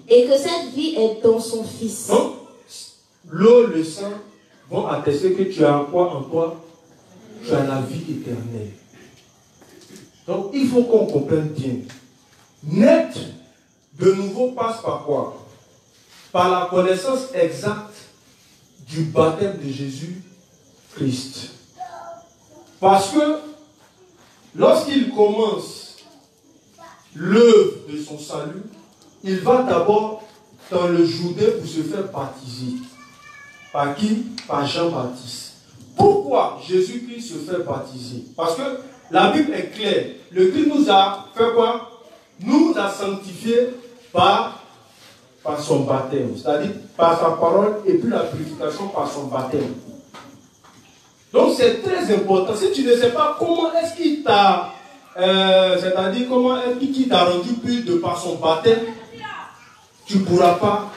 et que cette vie est dans son Fils. Donc, l'eau, le sang vont attester que tu as quoi en toi? Tu as la vie éternelle. Donc, il faut qu'on comprenne bien. Naître de nouveau passe par quoi? Par la connaissance exacte du baptême de Jésus-Christ. Parce que lorsqu'il commence l'œuvre de son salut, il va d'abord dans le Jourdain pour se faire baptiser. Par qui? Par Jean-Baptiste. Pourquoi Jésus-Christ se fait baptiser? Parce que la Bible est claire. Le Christ nous a fait quoi? Nous a sanctifiés par son baptême, c'est-à-dire par sa parole et puis la purification par son baptême. Donc c'est très important. Si tu ne sais pas comment est-ce qu'il t'a, c'est-à-dire comment est-ce qu'il t'a rendu pur de par son baptême, tu ne pourras pas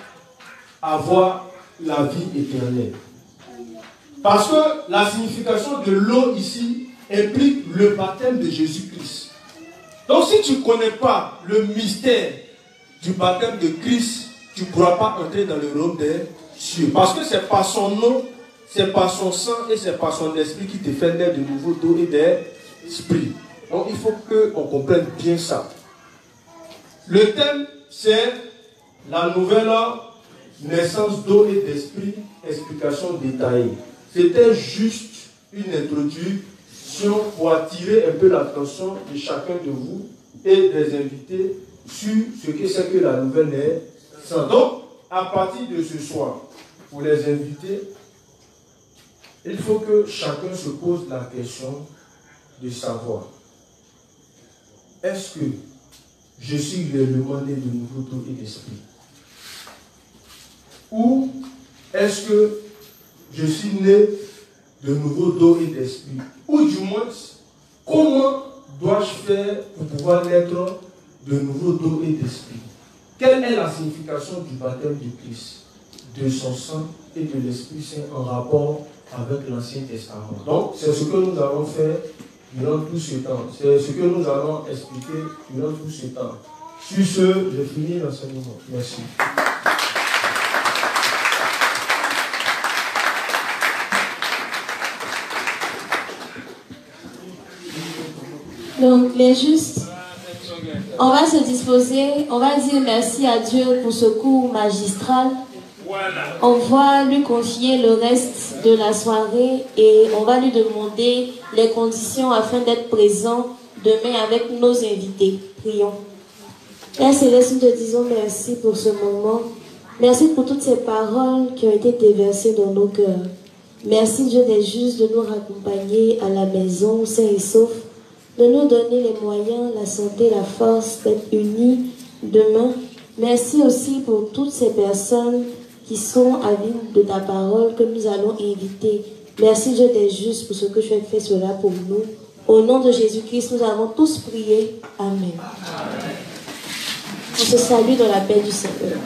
avoir la vie éternelle. Parce que la signification de l'eau ici implique le baptême de Jésus-Christ. Donc si tu ne connais pas le mystère du baptême de Christ, tu ne pourras pas entrer dans le royaume des cieux. Parce que c'est par son nom, c'est par son sang et c'est par son esprit qui te fait naître de nouveau d'eau et d'esprit. Donc il faut qu'on comprenne bien ça. Le thème, c'est la nouvelle naissance d'eau et d'esprit, explication détaillée. C'était juste une introduction pour attirer un peu l'attention de chacun de vous et des invités sur ce que c'est que la nouvelle naissance. Donc, à partir de ce soir, pour les invités, il faut que chacun se pose la question de savoir, est-ce que je suis réellement né de nouveau d'eau et d'esprit? Ou est-ce que je suis né de nouveau d'eau et d'esprit? Ou du moins, comment dois-je faire pour pouvoir naître de nouveau d'eau et d'esprit? Quelle est la signification du baptême du Christ, de son sang et de l'Esprit Saint en rapport avec l'Ancien Testament? Donc, c'est ce que nous allons faire durant tout ce temps. C'est ce que nous allons expliquer durant tout ce temps. Sur ce, j'ai fini l'enseignement. Merci. Donc, les justes, on va se disposer, on va dire merci à Dieu pour ce cours magistral. On va lui confier le reste de la soirée et on va lui demander les conditions afin d'être présent demain avec nos invités. Prions. Père Céleste, nous te disons merci pour ce moment. Merci pour toutes ces paroles qui ont été déversées dans nos cœurs. Merci Dieu des justes de nous raccompagner à la maison, sains et saufs, de nous donner les moyens, la santé, la force d'être unis demain. Merci aussi pour toutes ces personnes qui sont avides de ta parole que nous allons inviter. Merci Dieu des justes pour ce que tu as fait cela pour nous. Au nom de Jésus-Christ, nous avons tous prié. Amen. On se salue dans la paix du Seigneur.